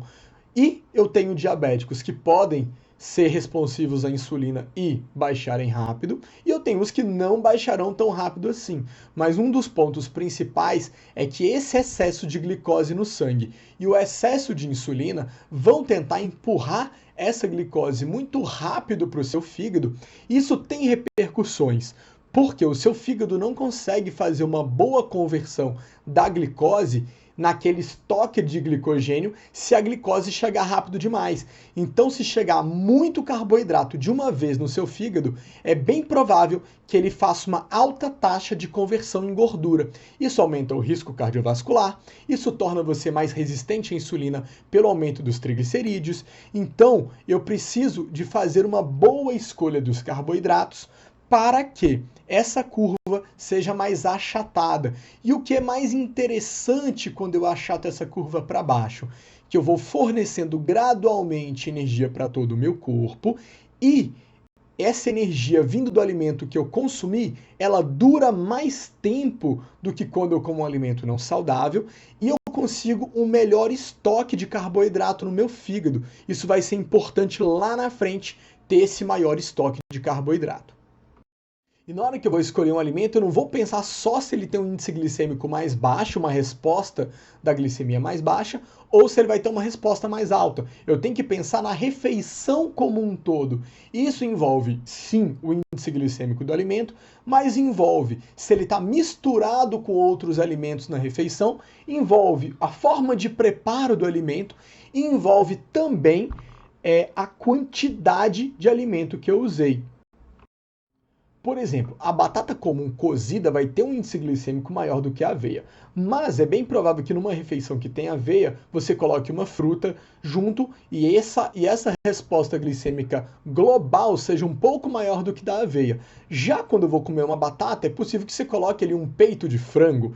E eu tenho diabéticos que podem ser responsivos à insulina e baixarem rápido, e eu tenho os que não baixarão tão rápido assim. Mas um dos pontos principais é que esse excesso de glicose no sangue e o excesso de insulina vão tentar empurrar essa glicose muito rápido para o seu fígado. Isso tem repercussões, porque o seu fígado não consegue fazer uma boa conversão da glicose naquele estoque de glicogênio se a glicose chegar rápido demais. Então, se chegar muito carboidrato de uma vez no seu fígado, é bem provável que ele faça uma alta taxa de conversão em gordura. Isso aumenta o risco cardiovascular, isso torna você mais resistente à insulina pelo aumento dos triglicerídeos. Então, eu preciso de fazer uma boa escolha dos carboidratos para que essa curva seja mais achatada. E o que é mais interessante quando eu achato essa curva para baixo? Que eu vou fornecendo gradualmente energia para todo o meu corpo e essa energia vindo do alimento que eu consumi, ela dura mais tempo do que quando eu como um alimento não saudável e eu consigo um melhor estoque de carboidrato no meu fígado. Isso vai ser importante lá na frente, ter esse maior estoque de carboidrato. E na hora que eu vou escolher um alimento, eu não vou pensar só se ele tem um índice glicêmico mais baixo, uma resposta da glicemia mais baixa, ou se ele vai ter uma resposta mais alta. Eu tenho que pensar na refeição como um todo. Isso envolve, sim, o índice glicêmico do alimento, mas envolve se ele está misturado com outros alimentos na refeição, envolve a forma de preparo do alimento, e envolve também a quantidade de alimento que eu usei. Por exemplo, a batata comum cozida vai ter um índice glicêmico maior do que a aveia, mas é bem provável que numa refeição que tem aveia, você coloque uma fruta junto e essa resposta glicêmica global seja um pouco maior do que da aveia. Já quando eu vou comer uma batata, é possível que você coloque ali um peito de frango.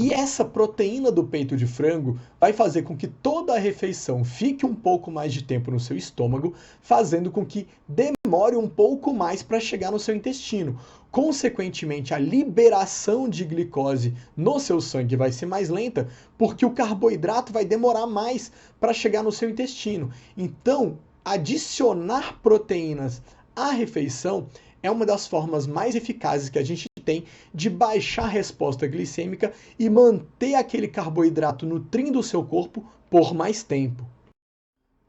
E essa proteína do peito de frango vai fazer com que toda a refeição fique um pouco mais de tempo no seu estômago, fazendo com que demore um pouco mais para chegar no seu intestino. Consequentemente, a liberação de glicose no seu sangue vai ser mais lenta, porque o carboidrato vai demorar mais para chegar no seu intestino. Então, adicionar proteínas à refeição é uma das formas mais eficazes que a gente tem de baixar a resposta glicêmica e manter aquele carboidrato nutrindo o seu corpo por mais tempo.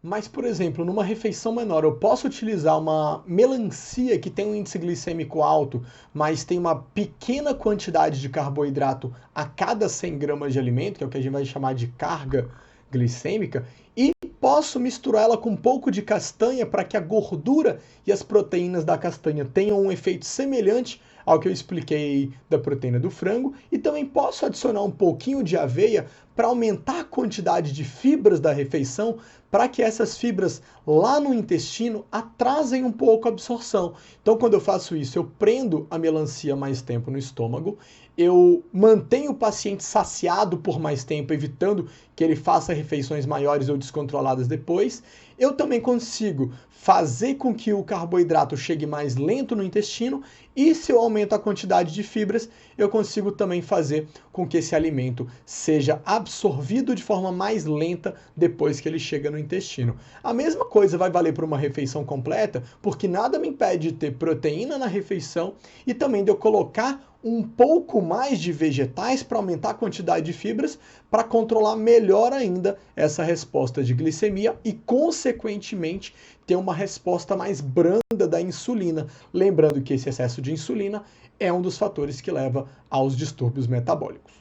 Mas, por exemplo, numa refeição menor, eu posso utilizar uma melancia que tem um índice glicêmico alto, mas tem uma pequena quantidade de carboidrato a cada 100 gramas de alimento, que é o que a gente vai chamar de carga glicêmica, e posso misturar ela com um pouco de castanha para que a gordura e as proteínas da castanha tenham um efeito semelhante ao que eu expliquei da proteína do frango, e também posso adicionar um pouquinho de aveia para aumentar a quantidade de fibras da refeição, para que essas fibras lá no intestino atrasem um pouco a absorção. Então, quando eu faço isso, eu prendo a melancia mais tempo no estômago, eu mantenho o paciente saciado por mais tempo, evitando que ele faça refeições maiores ou descontroladas depois. Eu também consigo fazer com que o carboidrato chegue mais lento no intestino e, se eu aumento a quantidade de fibras, eu consigo também fazer com que esse alimento seja absorvido de forma mais lenta depois que ele chega no intestino. A mesma coisa vai valer para uma refeição completa, porque nada me impede de ter proteína na refeição e também de eu colocar um pouco mais de vegetais para aumentar a quantidade de fibras, para controlar melhor ainda essa resposta de glicemia e, consequentemente, ter uma resposta mais branda da insulina. Lembrando que esse excesso de insulina é um dos fatores que leva aos distúrbios metabólicos.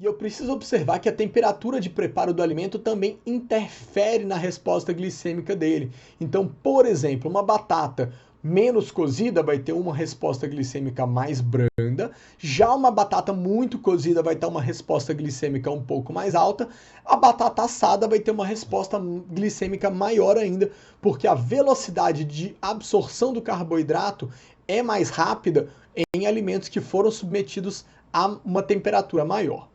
E eu preciso observar que a temperatura de preparo do alimento também interfere na resposta glicêmica dele. Então, por exemplo, uma batata menos cozida vai ter uma resposta glicêmica mais branda, já uma batata muito cozida vai ter uma resposta glicêmica um pouco mais alta, a batata assada vai ter uma resposta glicêmica maior ainda, porque a velocidade de absorção do carboidrato é mais rápida em alimentos que foram submetidos a uma temperatura maior.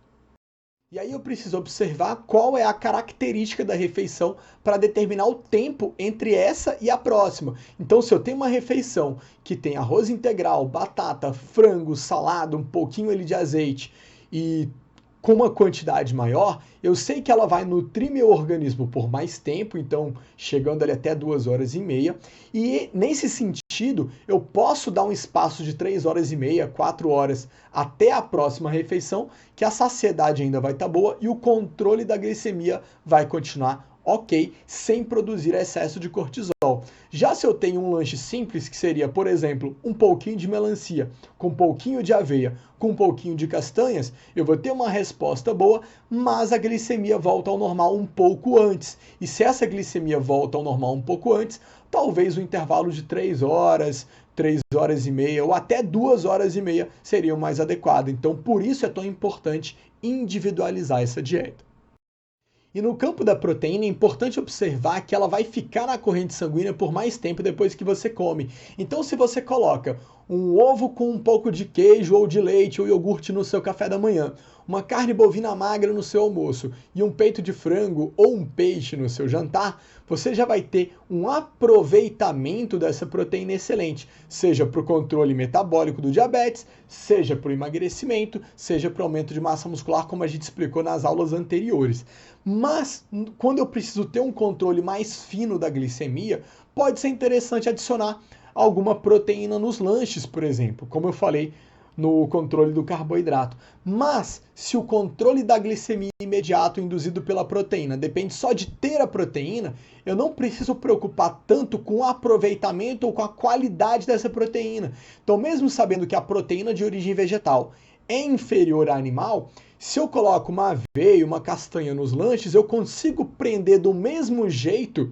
E aí eu preciso observar qual é a característica da refeição para determinar o tempo entre essa e a próxima. Então, se eu tenho uma refeição que tem arroz integral, batata, frango, salada, um pouquinho ali de azeite e com uma quantidade maior, eu sei que ela vai nutrir meu organismo por mais tempo, então chegando ali até 2 horas e meia, e nesse sentido eu posso dar um espaço de 3 horas e meia, 4 horas até a próxima refeição, que a saciedade ainda vai estar boa e o controle da glicemia vai continuar ok, sem produzir excesso de cortisol. Já se eu tenho um lanche simples, que seria, por exemplo, um pouquinho de melancia, com um pouquinho de aveia, com um pouquinho de castanhas, eu vou ter uma resposta boa, mas a glicemia volta ao normal um pouco antes. E se essa glicemia volta ao normal um pouco antes, talvez o intervalo de 3 horas, 3 horas e meia ou até 2 horas e meia seria o mais adequado. Então, por isso é tão importante individualizar essa dieta. E no campo da proteína é importante observar que ela vai ficar na corrente sanguínea por mais tempo depois que você come. Então, se você coloca um ovo com um pouco de queijo ou de leite ou iogurte no seu café da manhã, uma carne bovina magra no seu almoço e um peito de frango ou um peixe no seu jantar, você já vai ter um aproveitamento dessa proteína excelente, seja para o controle metabólico do diabetes, seja para o emagrecimento, seja para o aumento de massa muscular, como a gente explicou nas aulas anteriores. Mas, quando eu preciso ter um controle mais fino da glicemia, pode ser interessante adicionar alguma proteína nos lanches, por exemplo, como eu falei no controle do carboidrato. Mas, se o controle da glicemia imediato induzido pela proteína depende só de ter a proteína, eu não preciso preocupar tanto com o aproveitamento ou com a qualidade dessa proteína. Então, mesmo sabendo que a proteína de origem vegetal é inferior à animal, se eu coloco uma aveia, uma castanha nos lanches, eu consigo prender do mesmo jeito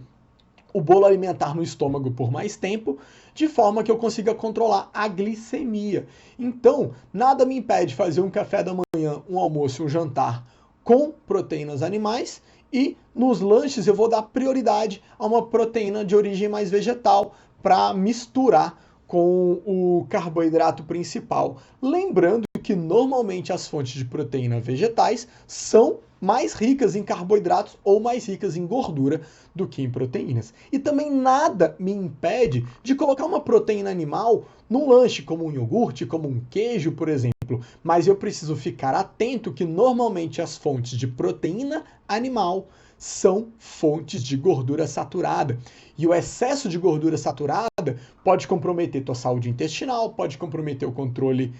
o bolo alimentar no estômago por mais tempo, de forma que eu consiga controlar a glicemia. Então, nada me impede de fazer um café da manhã, um almoço e um jantar com proteínas animais, e nos lanches eu vou dar prioridade a uma proteína de origem mais vegetal para misturar com o carboidrato principal. Lembrando que normalmente as fontes de proteína vegetais são mais ricas em carboidratos ou mais ricas em gordura do que em proteínas. E também nada me impede de colocar uma proteína animal num lanche, como um iogurte, como um queijo, por exemplo. Mas eu preciso ficar atento que normalmente as fontes de proteína animal são fontes de gordura saturada. E o excesso de gordura saturada pode comprometer tua saúde intestinal, pode comprometer o controle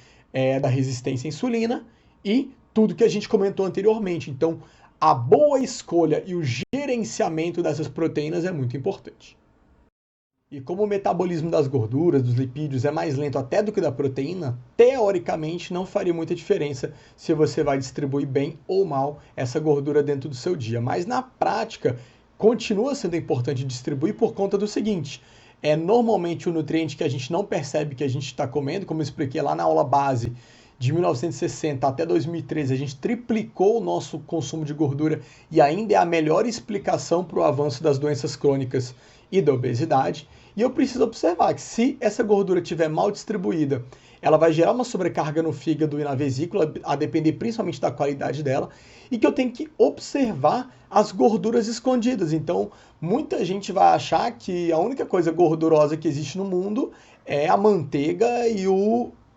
da resistência à insulina e tudo que a gente comentou anteriormente. Então, a boa escolha e o gerenciamento dessas proteínas é muito importante. E como o metabolismo das gorduras, dos lipídios é mais lento até do que da proteína, teoricamente não faria muita diferença se você vai distribuir bem ou mal essa gordura dentro do seu dia. Mas na prática, continua sendo importante distribuir por conta do seguinte: é normalmente um nutriente que a gente não percebe que a gente está comendo, como eu expliquei lá na aula base. De 1960 até 2013, a gente triplicou o nosso consumo de gordura e ainda é a melhor explicação para o avanço das doenças crônicas e da obesidade. E eu preciso observar que se essa gordura estiver mal distribuída, ela vai gerar uma sobrecarga no fígado e na vesícula, a depender principalmente da qualidade dela, e que eu tenho que observar as gorduras escondidas. Então, muita gente vai achar que a única coisa gordurosa que existe no mundo é a manteiga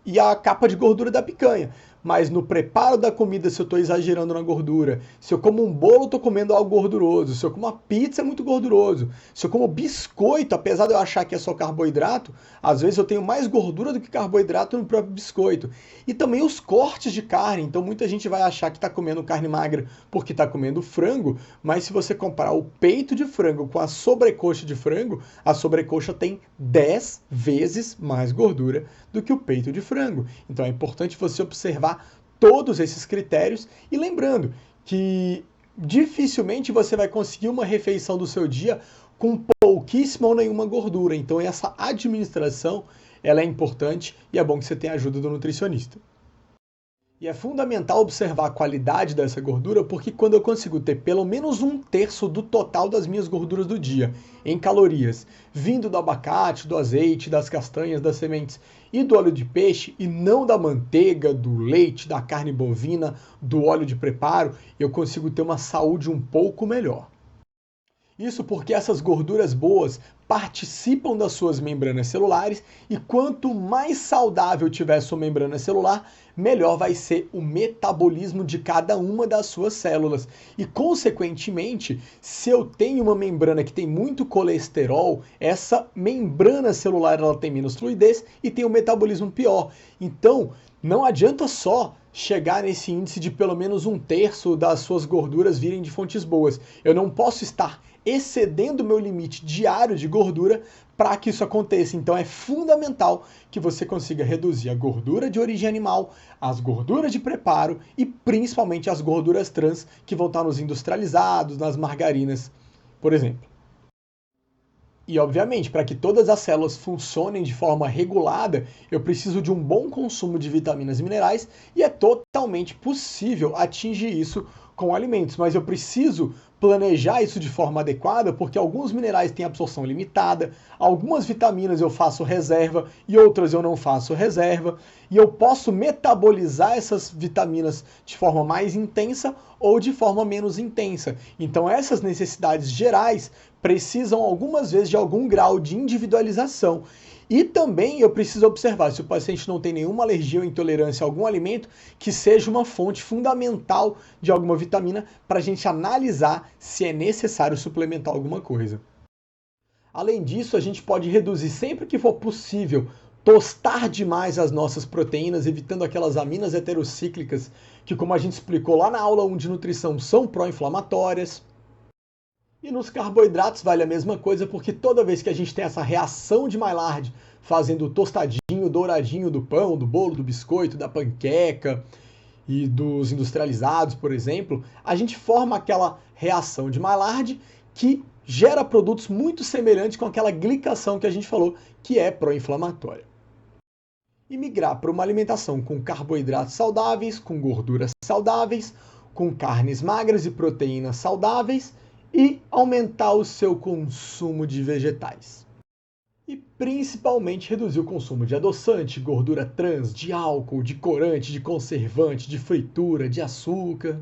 e a capa de gordura da picanha. Mas no preparo da comida, se eu estou exagerando na gordura, se eu como um bolo, estou comendo algo gorduroso, se eu como uma pizza, é muito gorduroso, se eu como biscoito, apesar de eu achar que é só carboidrato, às vezes eu tenho mais gordura do que carboidrato no próprio biscoito. E também os cortes de carne, então muita gente vai achar que está comendo carne magra porque está comendo frango, mas se você comparar o peito de frango com a sobrecoxa de frango, a sobrecoxa tem 10 vezes mais gordura do que o peito de frango. Então é importante você observar todos esses critérios e lembrando que dificilmente você vai conseguir uma refeição do seu dia com pouquíssima ou nenhuma gordura. Então essa administração ela é importante e é bom que você tenha a ajuda do nutricionista. E é fundamental observar a qualidade dessa gordura, porque quando eu consigo ter pelo menos 1/3 do total das minhas gorduras do dia, em calorias, vindo do abacate, do azeite, das castanhas, das sementes e do óleo de peixe, e não da manteiga, do leite, da carne bovina, do óleo de preparo, eu consigo ter uma saúde um pouco melhor. Isso porque essas gorduras boas participam das suas membranas celulares e quanto mais saudável tiver sua membrana celular, melhor vai ser o metabolismo de cada uma das suas células. E, consequentemente, se eu tenho uma membrana que tem muito colesterol, essa membrana celular ela tem menos fluidez e tem um metabolismo pior. Então, não adianta só chegar nesse índice de pelo menos 1/3 das suas gorduras virem de fontes boas. Eu não posso estar excedendo o meu limite diário de gordura para que isso aconteça. Então é fundamental que você consiga reduzir a gordura de origem animal, as gorduras de preparo e principalmente as gorduras trans que vão estar nos industrializados, nas margarinas, por exemplo. E, obviamente, para que todas as células funcionem de forma regulada, eu preciso de um bom consumo de vitaminas e minerais e é totalmente possível atingir isso com alimentos, mas eu preciso planejar isso de forma adequada porque alguns minerais têm absorção limitada, algumas vitaminas eu faço reserva e outras eu não faço reserva, e eu posso metabolizar essas vitaminas de forma mais intensa ou de forma menos intensa. Então essas necessidades gerais precisam algumas vezes de algum grau de individualização. E também eu preciso observar se o paciente não tem nenhuma alergia ou intolerância a algum alimento que seja uma fonte fundamental de alguma vitamina para a gente analisar se é necessário suplementar alguma coisa. Além disso, a gente pode reduzir sempre que for possível, tostar demais as nossas proteínas, evitando aquelas aminas heterocíclicas que, como a gente explicou lá na aula 1 de nutrição, são pró-inflamatórias. E nos carboidratos vale a mesma coisa, porque toda vez que a gente tem essa reação de Maillard, fazendo o tostadinho, douradinho do pão, do bolo, do biscoito, da panqueca e dos industrializados, por exemplo, a gente forma aquela reação de Maillard que gera produtos muito semelhantes com aquela glicação que a gente falou, que é pró-inflamatória. E migrar para uma alimentação com carboidratos saudáveis, com gorduras saudáveis, com carnes magras e proteínas saudáveis, e aumentar o seu consumo de vegetais. E principalmente reduzir o consumo de adoçante, gordura trans, de álcool, de corante, de conservante, de fritura, de açúcar.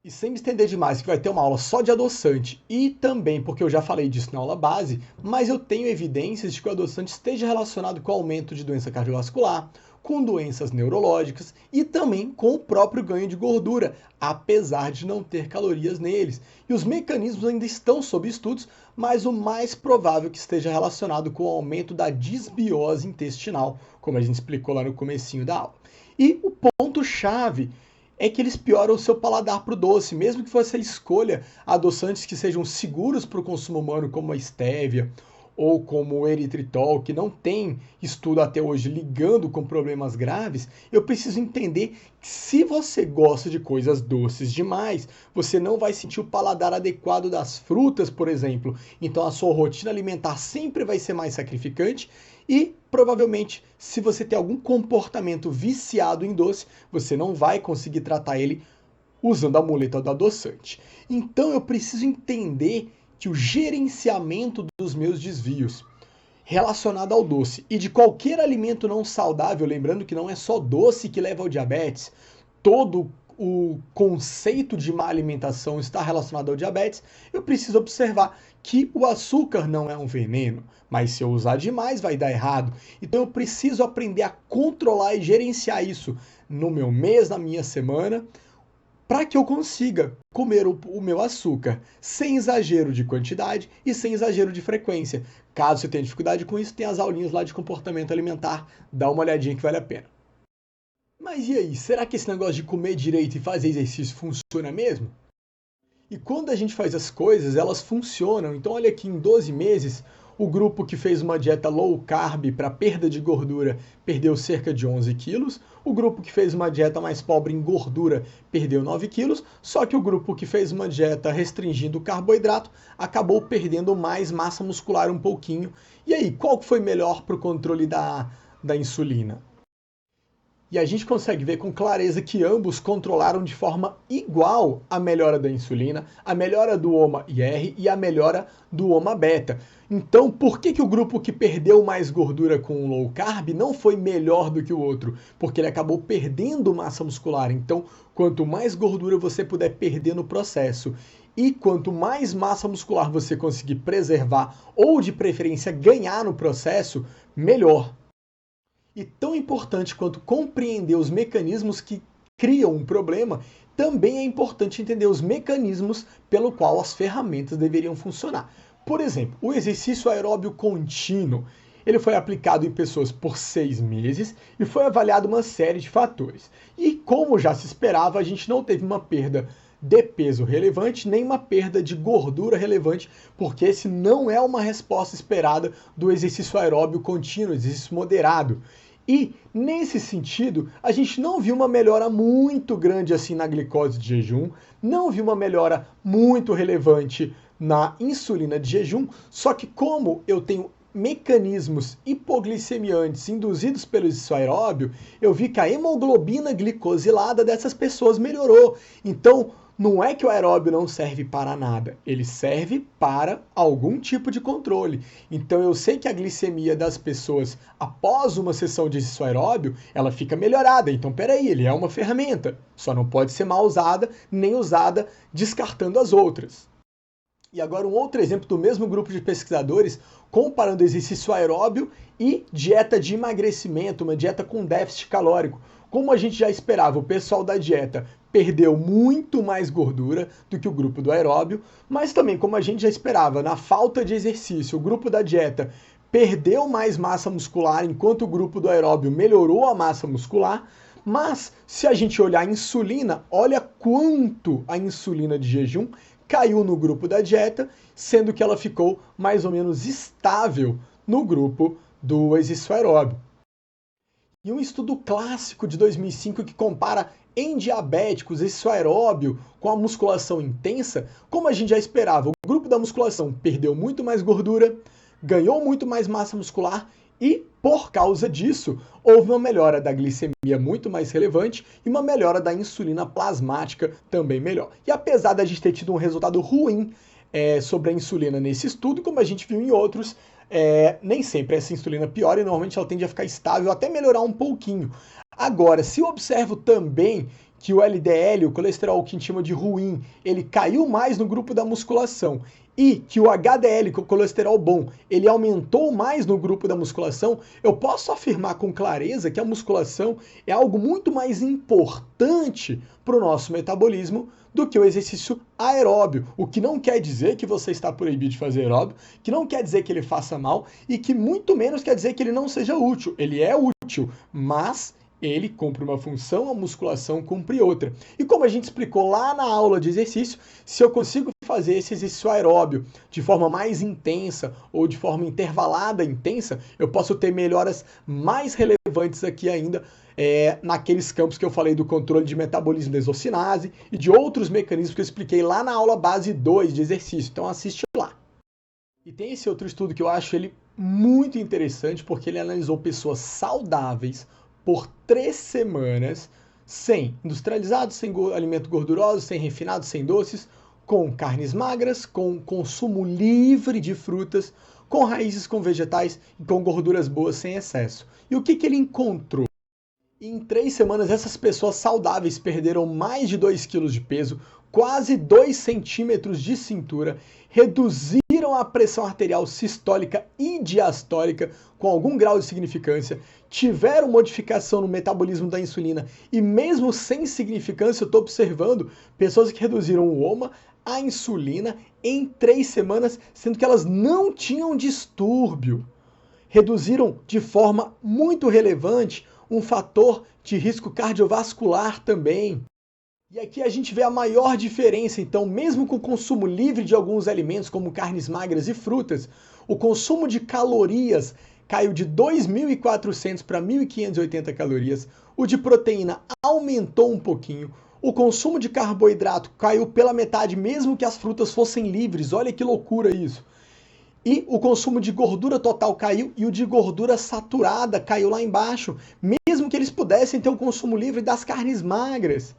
E sem me estender demais, que vai ter uma aula só de adoçante, e também porque eu já falei disso na aula base, mas eu tenho evidências de que o adoçante esteja relacionado com o aumento de doença cardiovascular, com doenças neurológicas e também com o próprio ganho de gordura, apesar de não ter calorias neles. E os mecanismos ainda estão sob estudos, mas o mais provável que esteja relacionado com o aumento da disbiose intestinal, como a gente explicou lá no comecinho da aula. E o ponto-chave é que eles pioram o seu paladar para o doce, mesmo que você escolha adoçantes que sejam seguros para o consumo humano, como a estévia ou como o eritritol, que não tem estudo até hoje ligando com problemas graves, eu preciso entender que se você gosta de coisas doces demais, você não vai sentir o paladar adequado das frutas, por exemplo. Então a sua rotina alimentar sempre vai ser mais sacrificante e provavelmente, se você tem algum comportamento viciado em doce, você não vai conseguir tratar ele usando a muleta do adoçante. Então eu preciso entender que o gerenciamento dos meus desvios relacionado ao doce e de qualquer alimento não saudável, lembrando que não é só doce que leva ao diabetes, todo o conceito de má alimentação está relacionado ao diabetes, eu preciso observar que o açúcar não é um veneno, mas se eu usar demais vai dar errado. Então eu preciso aprender a controlar e gerenciar isso no meu mês, na minha semana, para que eu consiga comer o meu açúcar sem exagero de quantidade e sem exagero de frequência. Caso você tenha dificuldade com isso, tem as aulinhas lá de comportamento alimentar, dá uma olhadinha que vale a pena. Mas e aí, será que esse negócio de comer direito e fazer exercício funciona mesmo? E quando a gente faz as coisas, elas funcionam. Então olha aqui, em 12 meses, o grupo que fez uma dieta low carb para perda de gordura perdeu cerca de 11 quilos. O grupo que fez uma dieta mais pobre em gordura perdeu 9 quilos. Só que o grupo que fez uma dieta restringindo o carboidrato acabou perdendo mais massa muscular um pouquinho. E aí, qual foi melhor para o controle da insulina? E a gente consegue ver com clareza que ambos controlaram de forma igual a melhora da insulina, a melhora do HOMA-IR e a melhora do HOMA-beta. Então, por que o grupo que perdeu mais gordura com o low carb não foi melhor do que o outro? Porque ele acabou perdendo massa muscular. Então, quanto mais gordura você puder perder no processo e quanto mais massa muscular você conseguir preservar ou, de preferência, ganhar no processo, melhor. E tão importante quanto compreender os mecanismos que criam um problema, também é importante entender os mecanismos pelo qual as ferramentas deveriam funcionar. Por exemplo, o exercício aeróbio contínuo, ele foi aplicado em pessoas por 6 meses e foi avaliado uma série de fatores. E como já se esperava, a gente não teve uma perda de peso relevante, nem uma perda de gordura relevante, porque esse não é uma resposta esperada do exercício aeróbio contínuo, exercício moderado. E, nesse sentido, a gente não viu uma melhora muito grande assim na glicose de jejum, não viu uma melhora muito relevante na insulina de jejum, só que como eu tenho mecanismos hipoglicemiantes induzidos pelo exercício aeróbio, eu vi que a hemoglobina glicosilada dessas pessoas melhorou. Então, não é que o aeróbio não serve para nada, ele serve para algum tipo de controle. Então eu sei que a glicemia das pessoas após uma sessão de exercício aeróbio, ela fica melhorada. Então peraí, ele é uma ferramenta, só não pode ser mal usada, nem usada descartando as outras. E agora um outro exemplo do mesmo grupo de pesquisadores, comparando exercício aeróbio e dieta de emagrecimento, uma dieta com déficit calórico. Como a gente já esperava, o pessoal da dieta perdeu muito mais gordura do que o grupo do aeróbio, mas também, como a gente já esperava, na falta de exercício, o grupo da dieta perdeu mais massa muscular, enquanto o grupo do aeróbio melhorou a massa muscular. Mas, se a gente olhar a insulina, olha quanto a insulina de jejum caiu no grupo da dieta, sendo que ela ficou mais ou menos estável no grupo do exercício aeróbio. E um estudo clássico de 2005 que compara em diabéticos exercício aeróbio com a musculação intensa, como a gente já esperava, o grupo da musculação perdeu muito mais gordura, ganhou muito mais massa muscular e, por causa disso, houve uma melhora da glicemia muito mais relevante e uma melhora da insulina plasmática também melhor. E apesar da gente ter tido um resultado ruim sobre a insulina nesse estudo, como a gente viu em outros, nem sempre essa insulina piora e normalmente ela tende a ficar estável, até melhorar um pouquinho. Agora, se eu observo também que o LDL, o colesterol que a gente chama de ruim, ele caiu mais no grupo da musculação e que o HDL, que é o colesterol bom, ele aumentou mais no grupo da musculação, eu posso afirmar com clareza que a musculação é algo muito mais importante para o nosso metabolismo do que o exercício aeróbio, o que não quer dizer que você está proibido de fazer aeróbio, que não quer dizer que ele faça mal e que muito menos quer dizer que ele não seja útil. Ele é útil, mas ele cumpre uma função, a musculação cumpre outra. E como a gente explicou lá na aula de exercício, se eu consigo fazer esse exercício aeróbio de forma mais intensa ou de forma intervalada intensa, eu posso ter melhoras mais relevantes aqui ainda naqueles campos que eu falei do controle de metabolismo da exocinase e de outros mecanismos que eu expliquei lá na aula base 2 de exercício. Então assiste lá. E tem esse outro estudo que eu acho ele muito interessante porque ele analisou pessoas saudáveis por 3 semanas, sem industrializados, sem alimento gorduroso, sem refinado, sem doces, com carnes magras, com consumo livre de frutas, com raízes, com vegetais e com gorduras boas sem excesso. E o que ele encontrou? Em 3 semanas, essas pessoas saudáveis perderam mais de 2 quilos de peso, quase 2 centímetros de cintura, reduziram a pressão arterial sistólica e diastólica com algum grau de significância, tiveram modificação no metabolismo da insulina e mesmo sem significância, eu estou observando pessoas que reduziram o HOMA, a insulina, em 3 semanas, sendo que elas não tinham distúrbio. Reduziram de forma muito relevante um fator de risco cardiovascular também. E aqui a gente vê a maior diferença, então, mesmo com o consumo livre de alguns alimentos, como carnes magras e frutas, o consumo de calorias caiu de 2.400 para 1.580 calorias, o de proteína aumentou um pouquinho, o consumo de carboidrato caiu pela metade, mesmo que as frutas fossem livres, olha que loucura isso. E o consumo de gordura total caiu e o de gordura saturada caiu lá embaixo, mesmo que eles pudessem ter um consumo livre das carnes magras.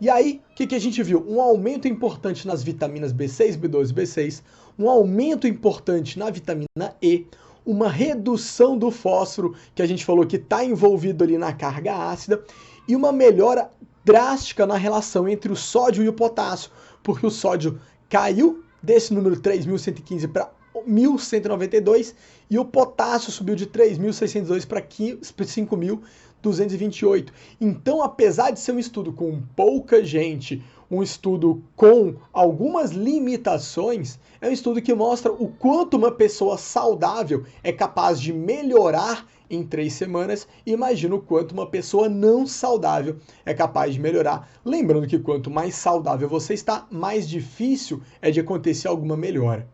E aí, o que a gente viu? Um aumento importante nas vitaminas B6, B12 B6, um aumento importante na vitamina E, uma redução do fósforo, que a gente falou que está envolvido ali na carga ácida, e uma melhora drástica na relação entre o sódio e o potássio, porque o sódio caiu desse número 3.115 para 1.192 e o potássio subiu de 3.602 para 5.228. Então, apesar de ser um estudo com pouca gente, um estudo com algumas limitações, é um estudo que mostra o quanto uma pessoa saudável é capaz de melhorar em 3 semanas, e imagina o quanto uma pessoa não saudável é capaz de melhorar. Lembrando que quanto mais saudável você está, mais difícil é de acontecer alguma melhora.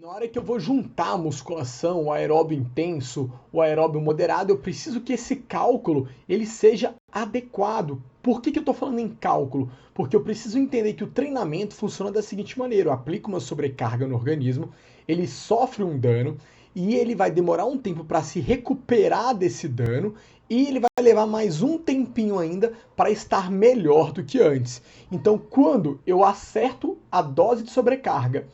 Na hora que eu vou juntar a musculação, o aeróbio intenso, o aeróbio moderado, eu preciso que esse cálculo ele seja adequado. Por que eu estou falando em cálculo? Porque eu preciso entender que o treinamento funciona da seguinte maneira: eu aplico uma sobrecarga no organismo, ele sofre um dano e ele vai demorar um tempo para se recuperar desse dano e ele vai levar mais um tempinho ainda para estar melhor do que antes. Então, quando eu acerto a dose de sobrecarga,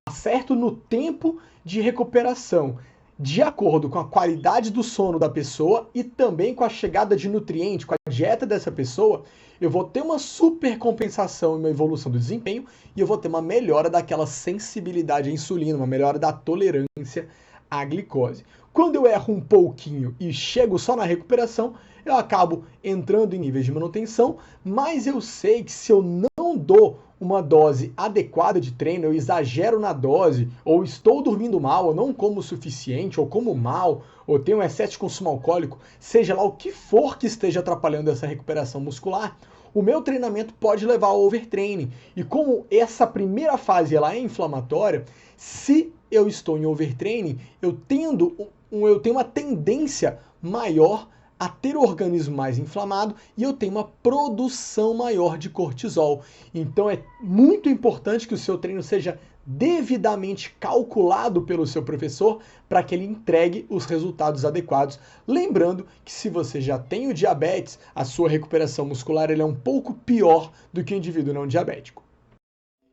acerto no tempo de recuperação, de acordo com a qualidade do sono da pessoa e também com a chegada de nutrientes, com a dieta dessa pessoa, eu vou ter uma super compensação e uma evolução do desempenho e eu vou ter uma melhora daquela sensibilidade à insulina, uma melhora da tolerância à glicose. Quando eu erro um pouquinho e chego só na recuperação, eu acabo entrando em níveis de manutenção, mas eu sei que se eu não dou uma dose adequada de treino, eu exagero na dose, ou estou dormindo mal, ou não como o suficiente, ou como mal, ou tenho um excesso de consumo alcoólico, seja lá o que for que esteja atrapalhando essa recuperação muscular, o meu treinamento pode levar ao overtraining. E como essa primeira fase ela é inflamatória, se eu estou em overtraining, eu tenho uma tendência maior a ter o organismo mais inflamado e eu tenho uma produção maior de cortisol. Então é muito importante que o seu treino seja devidamente calculado pelo seu professor para que ele entregue os resultados adequados. Lembrando que se você já tem o diabetes, a sua recuperação muscular é um pouco pior do que o indivíduo não diabético.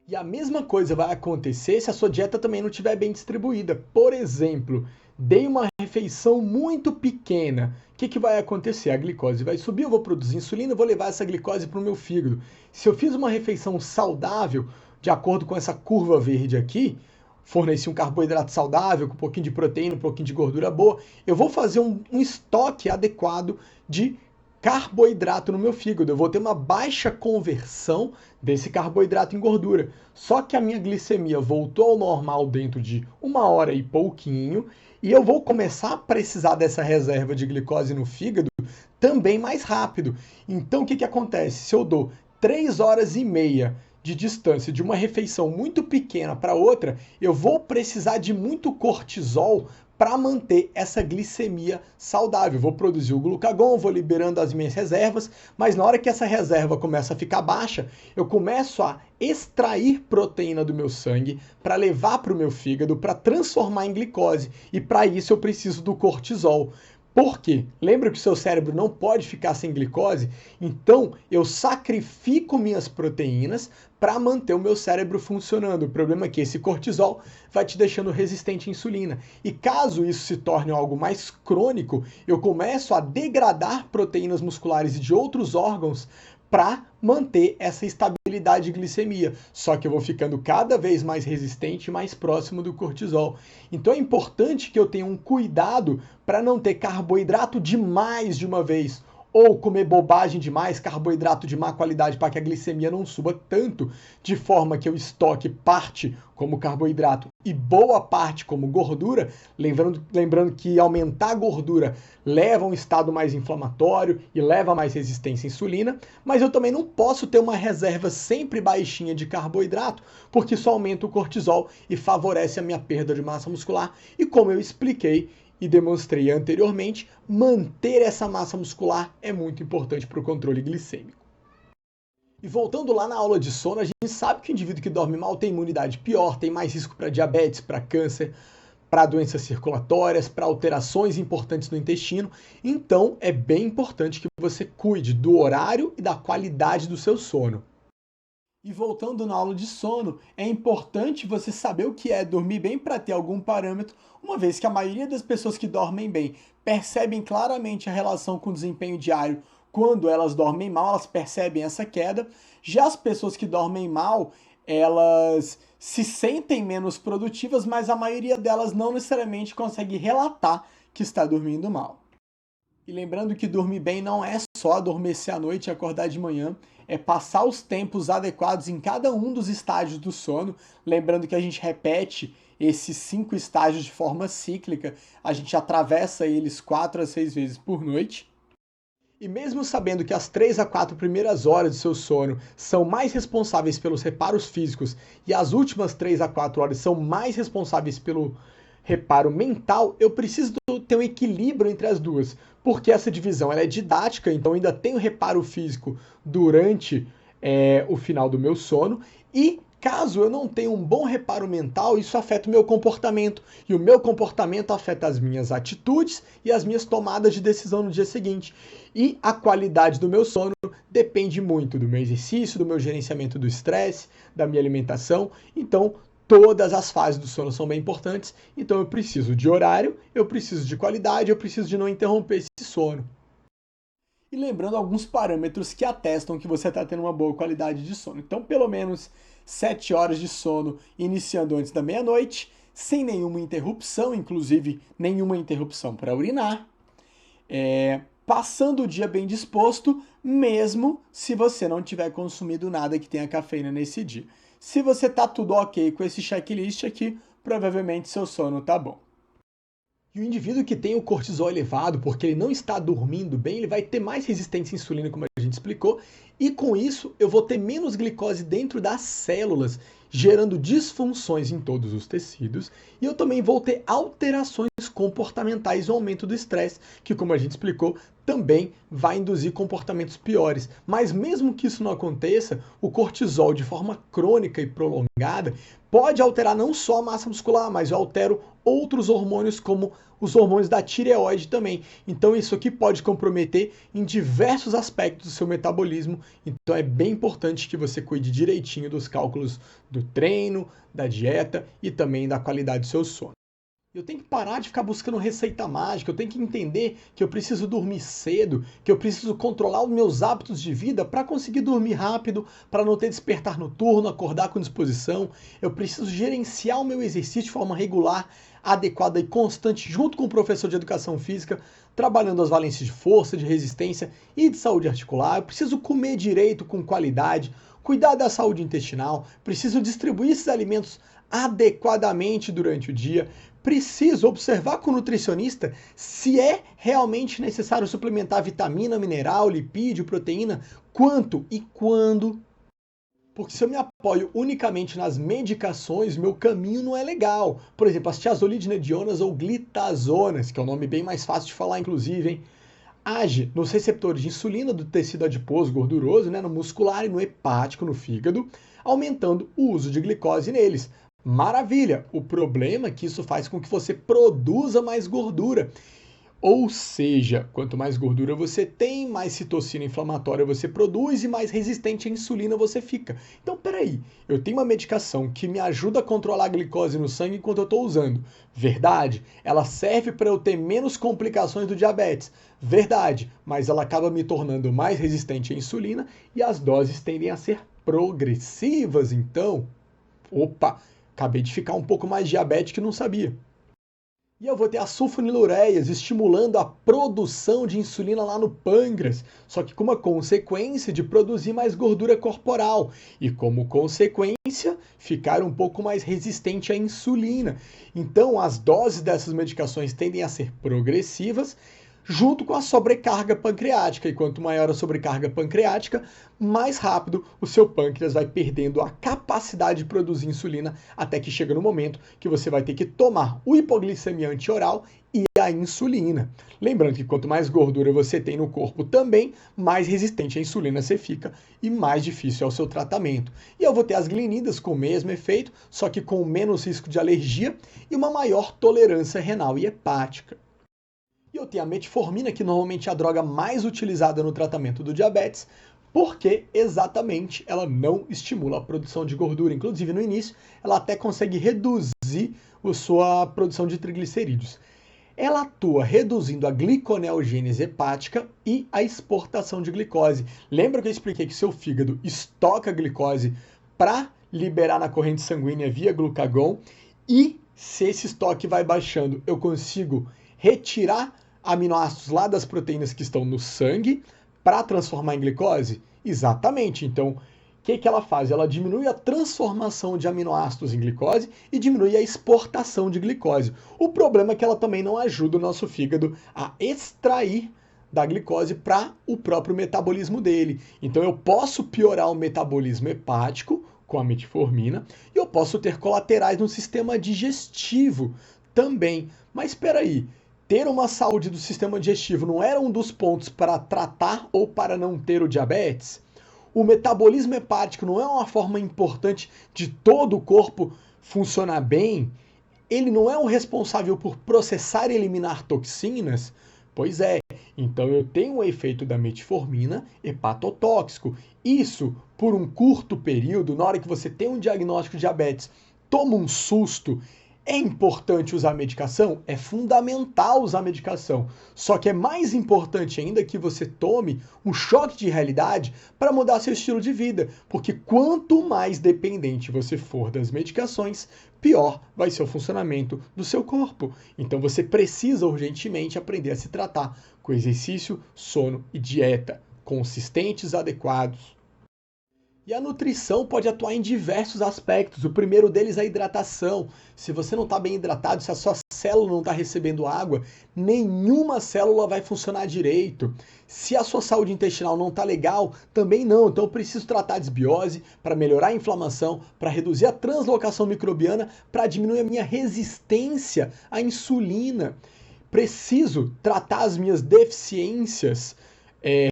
E a mesma coisa vai acontecer se a sua dieta também não estiver bem distribuída. Por exemplo, dei uma refeição muito pequena. O que vai acontecer? A glicose vai subir, eu vou produzir insulina, eu vou levar essa glicose para o meu fígado. Se eu fiz uma refeição saudável, de acordo com essa curva verde aqui, forneci um carboidrato saudável, com um pouquinho de proteína, um pouquinho de gordura boa, eu vou fazer um estoque adequado de carboidrato no meu fígado. Eu vou ter uma baixa conversão desse carboidrato em gordura. Só que a minha glicemia voltou ao normal dentro de 1 hora e pouquinho, e eu vou começar a precisar dessa reserva de glicose no fígado também mais rápido. Então o que acontece? Se eu dou 3 horas e meia de distância de uma refeição muito pequena para outra, eu vou precisar de muito cortisol para manter essa glicemia saudável. Vou produzir o glucagon, vou liberando as minhas reservas, mas na hora que essa reserva começa a ficar baixa, eu começo a extrair proteína do meu sangue para levar para o meu fígado, para transformar em glicose. E para isso eu preciso do cortisol. Por quê? Lembra que o seu cérebro não pode ficar sem glicose? Então, eu sacrifico minhas proteínas para manter o meu cérebro funcionando. O problema é que esse cortisol vai te deixando resistente à insulina. E caso isso se torne algo mais crônico, eu começo a degradar proteínas musculares de outros órgãos para manter essa estabilidade de glicemia. Só que eu vou ficando cada vez mais resistente e mais próximo do cortisol. Então é importante que eu tenha um cuidado para não ter carboidrato demais de uma vez, ou comer bobagem demais, carboidrato de má qualidade, para que a glicemia não suba tanto, de forma que eu estoque parte como carboidrato e boa parte como gordura, lembrando que aumentar a gordura leva a um estado mais inflamatório e leva a mais resistência à insulina, mas eu também não posso ter uma reserva sempre baixinha de carboidrato, porque isso aumenta o cortisol e favorece a minha perda de massa muscular, e como eu expliquei e demonstrei anteriormente, manter essa massa muscular é muito importante para o controle glicêmico. E voltando lá na aula de sono, a gente sabe que o indivíduo que dorme mal tem imunidade pior, tem mais risco para diabetes, para câncer, para doenças circulatórias, para alterações importantes no intestino. Então, é bem importante que você cuide do horário e da qualidade do seu sono. E voltando na aula de sono, é importante você saber o que é dormir bem para ter algum parâmetro, uma vez que a maioria das pessoas que dormem bem percebem claramente a relação com o desempenho diário. Quando elas dormem mal, elas percebem essa queda. Já as pessoas que dormem mal, elas se sentem menos produtivas, mas a maioria delas não necessariamente consegue relatar que está dormindo mal. E lembrando que dormir bem não é só adormecer à noite e acordar de manhã, é passar os tempos adequados em cada um dos estágios do sono. Lembrando que a gente repete esses 5 estágios de forma cíclica, a gente atravessa eles 4 a 6 vezes por noite. E mesmo sabendo que as 3 a 4 primeiras horas de seu sono são mais responsáveis pelos reparos físicos e as últimas 3 a 4 horas são mais responsáveis pelo reparo mental, eu preciso ter um equilíbrio entre as duas, porque essa divisão ela é didática, então ainda tenho reparo físico durante o final do meu sono, e caso eu não tenha um bom reparo mental, isso afeta o meu comportamento, e o meu comportamento afeta as minhas atitudes e as minhas tomadas de decisão no dia seguinte. E a qualidade do meu sono depende muito do meu exercício, do meu gerenciamento do estresse, da minha alimentação. Então, todas as fases do sono são bem importantes, então eu preciso de horário, eu preciso de qualidade, eu preciso de não interromper esse sono. E lembrando alguns parâmetros que atestam que você está tendo uma boa qualidade de sono. Então, pelo menos 7 horas de sono iniciando antes da meia-noite, sem nenhuma interrupção, inclusive nenhuma interrupção para urinar. Passando o dia bem disposto, mesmo se você não tiver consumido nada que tenha cafeína nesse dia. Se você tá tudo ok com esse checklist aqui, provavelmente seu sono tá bom. E o indivíduo que tem o cortisol elevado, porque ele não está dormindo bem, ele vai ter mais resistência à insulina, como a gente explicou, e com isso eu vou ter menos glicose dentro das células, gerando disfunções em todos os tecidos, e eu também vou ter alterações comportamentais e aumento do estresse, que, como a gente explicou, também vai induzir comportamentos piores. Mas mesmo que isso não aconteça, o cortisol de forma crônica e prolongada pode alterar não só a massa muscular, mas eu altero outros hormônios, como os hormônios da tireoide também. Então isso aqui pode comprometer em diversos aspectos do seu metabolismo. Então é bem importante que você cuide direitinho dos cálculos do treino, da dieta e também da qualidade do seu sono. Eu tenho que parar de ficar buscando receita mágica, eu tenho que entender que eu preciso dormir cedo, que eu preciso controlar os meus hábitos de vida para conseguir dormir rápido, para não ter despertar noturno, acordar com disposição. Eu preciso gerenciar o meu exercício de forma regular, adequada e constante, junto com o professor de educação física, trabalhando as valências de força, de resistência e de saúde articular. Eu preciso comer direito, com qualidade, cuidar da saúde intestinal, preciso distribuir esses alimentos adequadamente durante o dia, preciso observar com o nutricionista se é realmente necessário suplementar vitamina, mineral, lipídio, proteína, quanto e quando. Porque se eu me apoio unicamente nas medicações, meu caminho não é legal. Por exemplo, as tiazolidinedionas ou glitazonas, que é um nome bem mais fácil de falar, inclusive, hein? Age nos receptores de insulina do tecido adiposo gorduroso, né, no muscular e no hepático, no fígado, aumentando o uso de glicose neles. Maravilha! O problema é que isso faz com que você produza mais gordura. Ou seja, quanto mais gordura você tem, mais citocina inflamatória você produz e mais resistente à insulina você fica. Então, peraí, eu tenho uma medicação que me ajuda a controlar a glicose no sangue enquanto eu estou usando. Verdade, ela serve para eu ter menos complicações do diabetes. Verdade, mas ela acaba me tornando mais resistente à insulina e as doses tendem a ser progressivas, então. Opa, acabei de ficar um pouco mais diabético e não sabia. E eu vou ter as sulfonilureias estimulando a produção de insulina lá no pâncreas, só que com uma consequência de produzir mais gordura corporal e, como consequência, ficar um pouco mais resistente à insulina. Então, as doses dessas medicações tendem a ser progressivas, junto com a sobrecarga pancreática. E quanto maior a sobrecarga pancreática, mais rápido o seu pâncreas vai perdendo a capacidade de produzir insulina, até que chega no momento que você vai ter que tomar o hipoglicemiante oral e a insulina. Lembrando que quanto mais gordura você tem no corpo também, mais resistente à insulina você fica e mais difícil é o seu tratamento. E eu vou ter as glinidas com o mesmo efeito, só que com menos risco de alergia e uma maior tolerância renal e hepática. E eu tenho a metformina, que normalmente é a droga mais utilizada no tratamento do diabetes, porque exatamente ela não estimula a produção de gordura. Inclusive, no início, ela até consegue reduzir a sua produção de triglicerídeos. Ela atua reduzindo a gliconeogênese hepática e a exportação de glicose. Lembra que eu expliquei que seu fígado estoca glicose para liberar na corrente sanguínea via glucagon? E se esse estoque vai baixando, eu consigo retirar aminoácidos lá das proteínas que estão no sangue para transformar em glicose? Exatamente. Então, o que ela faz? Ela diminui a transformação de aminoácidos em glicose e diminui a exportação de glicose. O problema é que ela também não ajuda o nosso fígado a extrair da glicose para o próprio metabolismo dele. Então eu posso piorar o metabolismo hepático com a metformina e eu posso ter colaterais no sistema digestivo também. Mas espera aí, ter uma saúde do sistema digestivo não era um dos pontos para tratar ou para não ter o diabetes? O metabolismo hepático não é uma forma importante de todo o corpo funcionar bem? Ele não é o responsável por processar e eliminar toxinas? Pois é, então eu tenho um efeito da metformina hepatotóxico. Isso, por um curto período, na hora que você tem um diagnóstico de diabetes, toma um susto. É importante usar medicação? É fundamental usar medicação. Só que é mais importante ainda que você tome um choque de realidade para mudar seu estilo de vida. Porque quanto mais dependente você for das medicações, pior vai ser o funcionamento do seu corpo. Então você precisa urgentemente aprender a se tratar com exercício, sono e dieta consistentes, adequados. E a nutrição pode atuar em diversos aspectos. O primeiro deles é a hidratação. Se você não está bem hidratado, se a sua célula não está recebendo água, nenhuma célula vai funcionar direito. Se a sua saúde intestinal não está legal, também não. Então eu preciso tratar a desbiose para melhorar a inflamação, para reduzir a translocação microbiana, para diminuir a minha resistência à insulina. Preciso tratar as minhas deficiências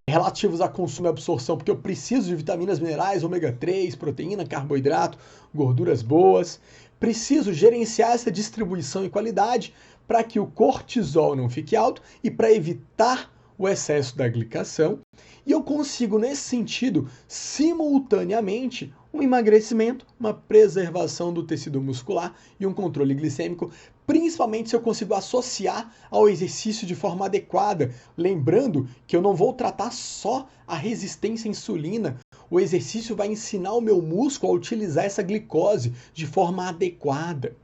relativos a consumo e absorção, porque eu preciso de vitaminas, minerais, ômega 3, proteína, carboidrato, gorduras boas. Preciso gerenciar essa distribuição e qualidade para que o cortisol não fique alto e para evitar o excesso da glicação. E eu consigo, nesse sentido, simultaneamente, um emagrecimento, uma preservação do tecido muscular e um controle glicêmico, principalmente se eu consigo associar ao exercício de forma adequada. Lembrando que eu não vou tratar só a resistência à insulina, o exercício vai ensinar o meu músculo a utilizar essa glicose de forma adequada.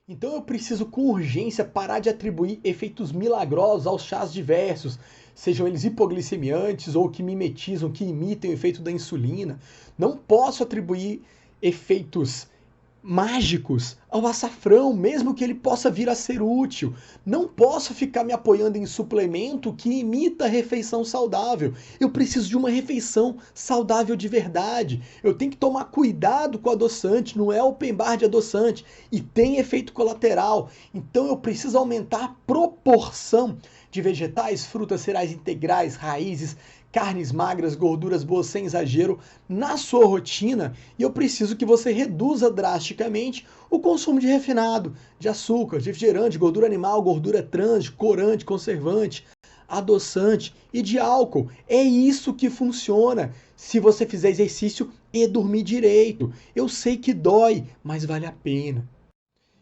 Então eu preciso com urgência parar de atribuir efeitos milagrosos aos chás diversos, sejam eles hipoglicemiantes ou que mimetizam, que imitem o efeito da insulina. Não posso atribuir efeitos mágicos ao açafrão, mesmo que ele possa vir a ser útil. Não posso ficar me apoiando em suplemento que imita a refeição saudável. Eu preciso de uma refeição saudável de verdade. Eu tenho que tomar cuidado com o adoçante, não é open bar de adoçante e tem efeito colateral. Então eu preciso aumentar a proporção de vegetais, frutas, cereais integrais, raízes, carnes magras, gorduras boas sem exagero na sua rotina, e eu preciso que você reduza drasticamente o consumo de refinado, de açúcar, de refrigerante, de gordura animal, gordura trans, de corante, conservante, adoçante e de álcool. É isso que funciona se você fizer exercício e dormir direito. Eu sei que dói, mas vale a pena.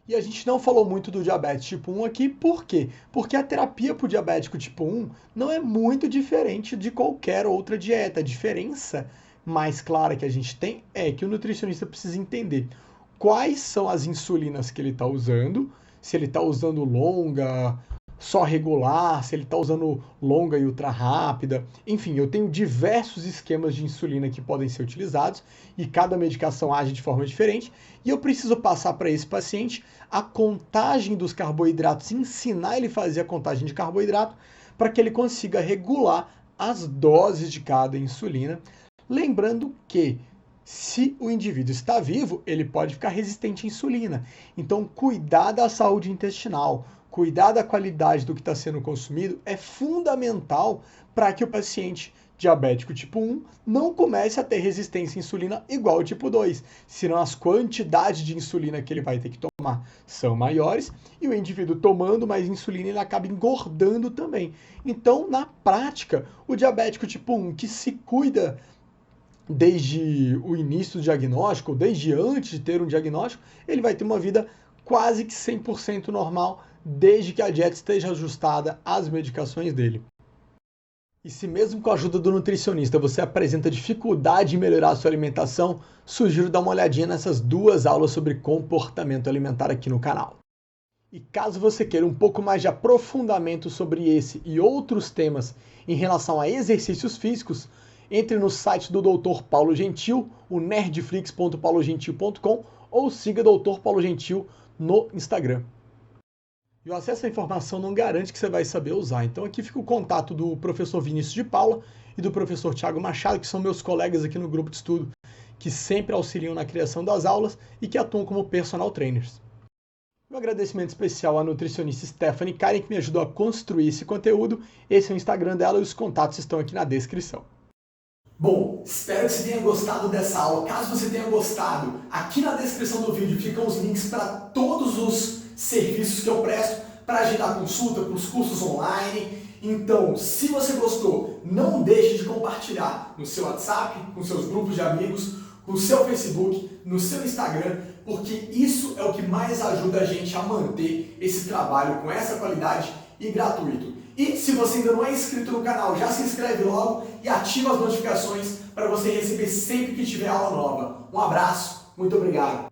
E a gente não falou muito do diabetes tipo 1 aqui, por quê? Porque a terapia para o diabético tipo 1 não é muito diferente de qualquer outra dieta. A diferença mais clara que a gente tem é que o nutricionista precisa entender quais são as insulinas que ele está usando, se ele está usando longa só regular, se ele está usando longa e ultra rápida. Enfim, eu tenho diversos esquemas de insulina que podem ser utilizados e cada medicação age de forma diferente. E eu preciso passar para esse paciente a contagem dos carboidratos, ensinar ele a fazer a contagem de carboidrato para que ele consiga regular as doses de cada insulina. Lembrando que se o indivíduo está vivo, ele pode ficar resistente à insulina. Então, cuidar da saúde intestinal, cuidar da qualidade do que está sendo consumido é fundamental para que o paciente diabético tipo 1 não comece a ter resistência à insulina igual ao tipo 2, senão as quantidades de insulina que ele vai ter que tomar são maiores e o indivíduo tomando mais insulina ele acaba engordando também. Então, na prática, o diabético tipo 1 que se cuida desde o início do diagnóstico, ou desde antes de ter um diagnóstico, ele vai ter uma vida quase que 100% normal, desde que a dieta esteja ajustada às medicações dele. E se mesmo com a ajuda do nutricionista você apresenta dificuldade em melhorar a sua alimentação, sugiro dar uma olhadinha nessas 2 aulas sobre comportamento alimentar aqui no canal. E caso você queira um pouco mais de aprofundamento sobre esse e outros temas em relação a exercícios físicos, entre no site do Dr. Paulo Gentil, o nerdflix.paulogentil.com, ou siga Dr. Paulo Gentil no Instagram. E o acesso à informação não garante que você vai saber usar. Então aqui fica o contato do professor Vinícius de Paula e do professor Thiago Machado, que são meus colegas aqui no grupo de estudo, que sempre auxiliam na criação das aulas e que atuam como personal trainers. Um agradecimento especial à nutricionista Stephanie Karen, que me ajudou a construir esse conteúdo. Esse é o Instagram dela e os contatos estão aqui na descrição. Bom, espero que você tenha gostado dessa aula. Caso você tenha gostado, aqui na descrição do vídeo ficam os links para todos os serviços que eu presto para agendar consulta, para os cursos online. Então, se você gostou, não deixe de compartilhar no seu WhatsApp, com seus grupos de amigos, com o seu Facebook, no seu Instagram, porque isso é o que mais ajuda a gente a manter esse trabalho com essa qualidade e gratuito. E se você ainda não é inscrito no canal, já se inscreve logo e ativa as notificações para você receber sempre que tiver aula nova. Um abraço, muito obrigado!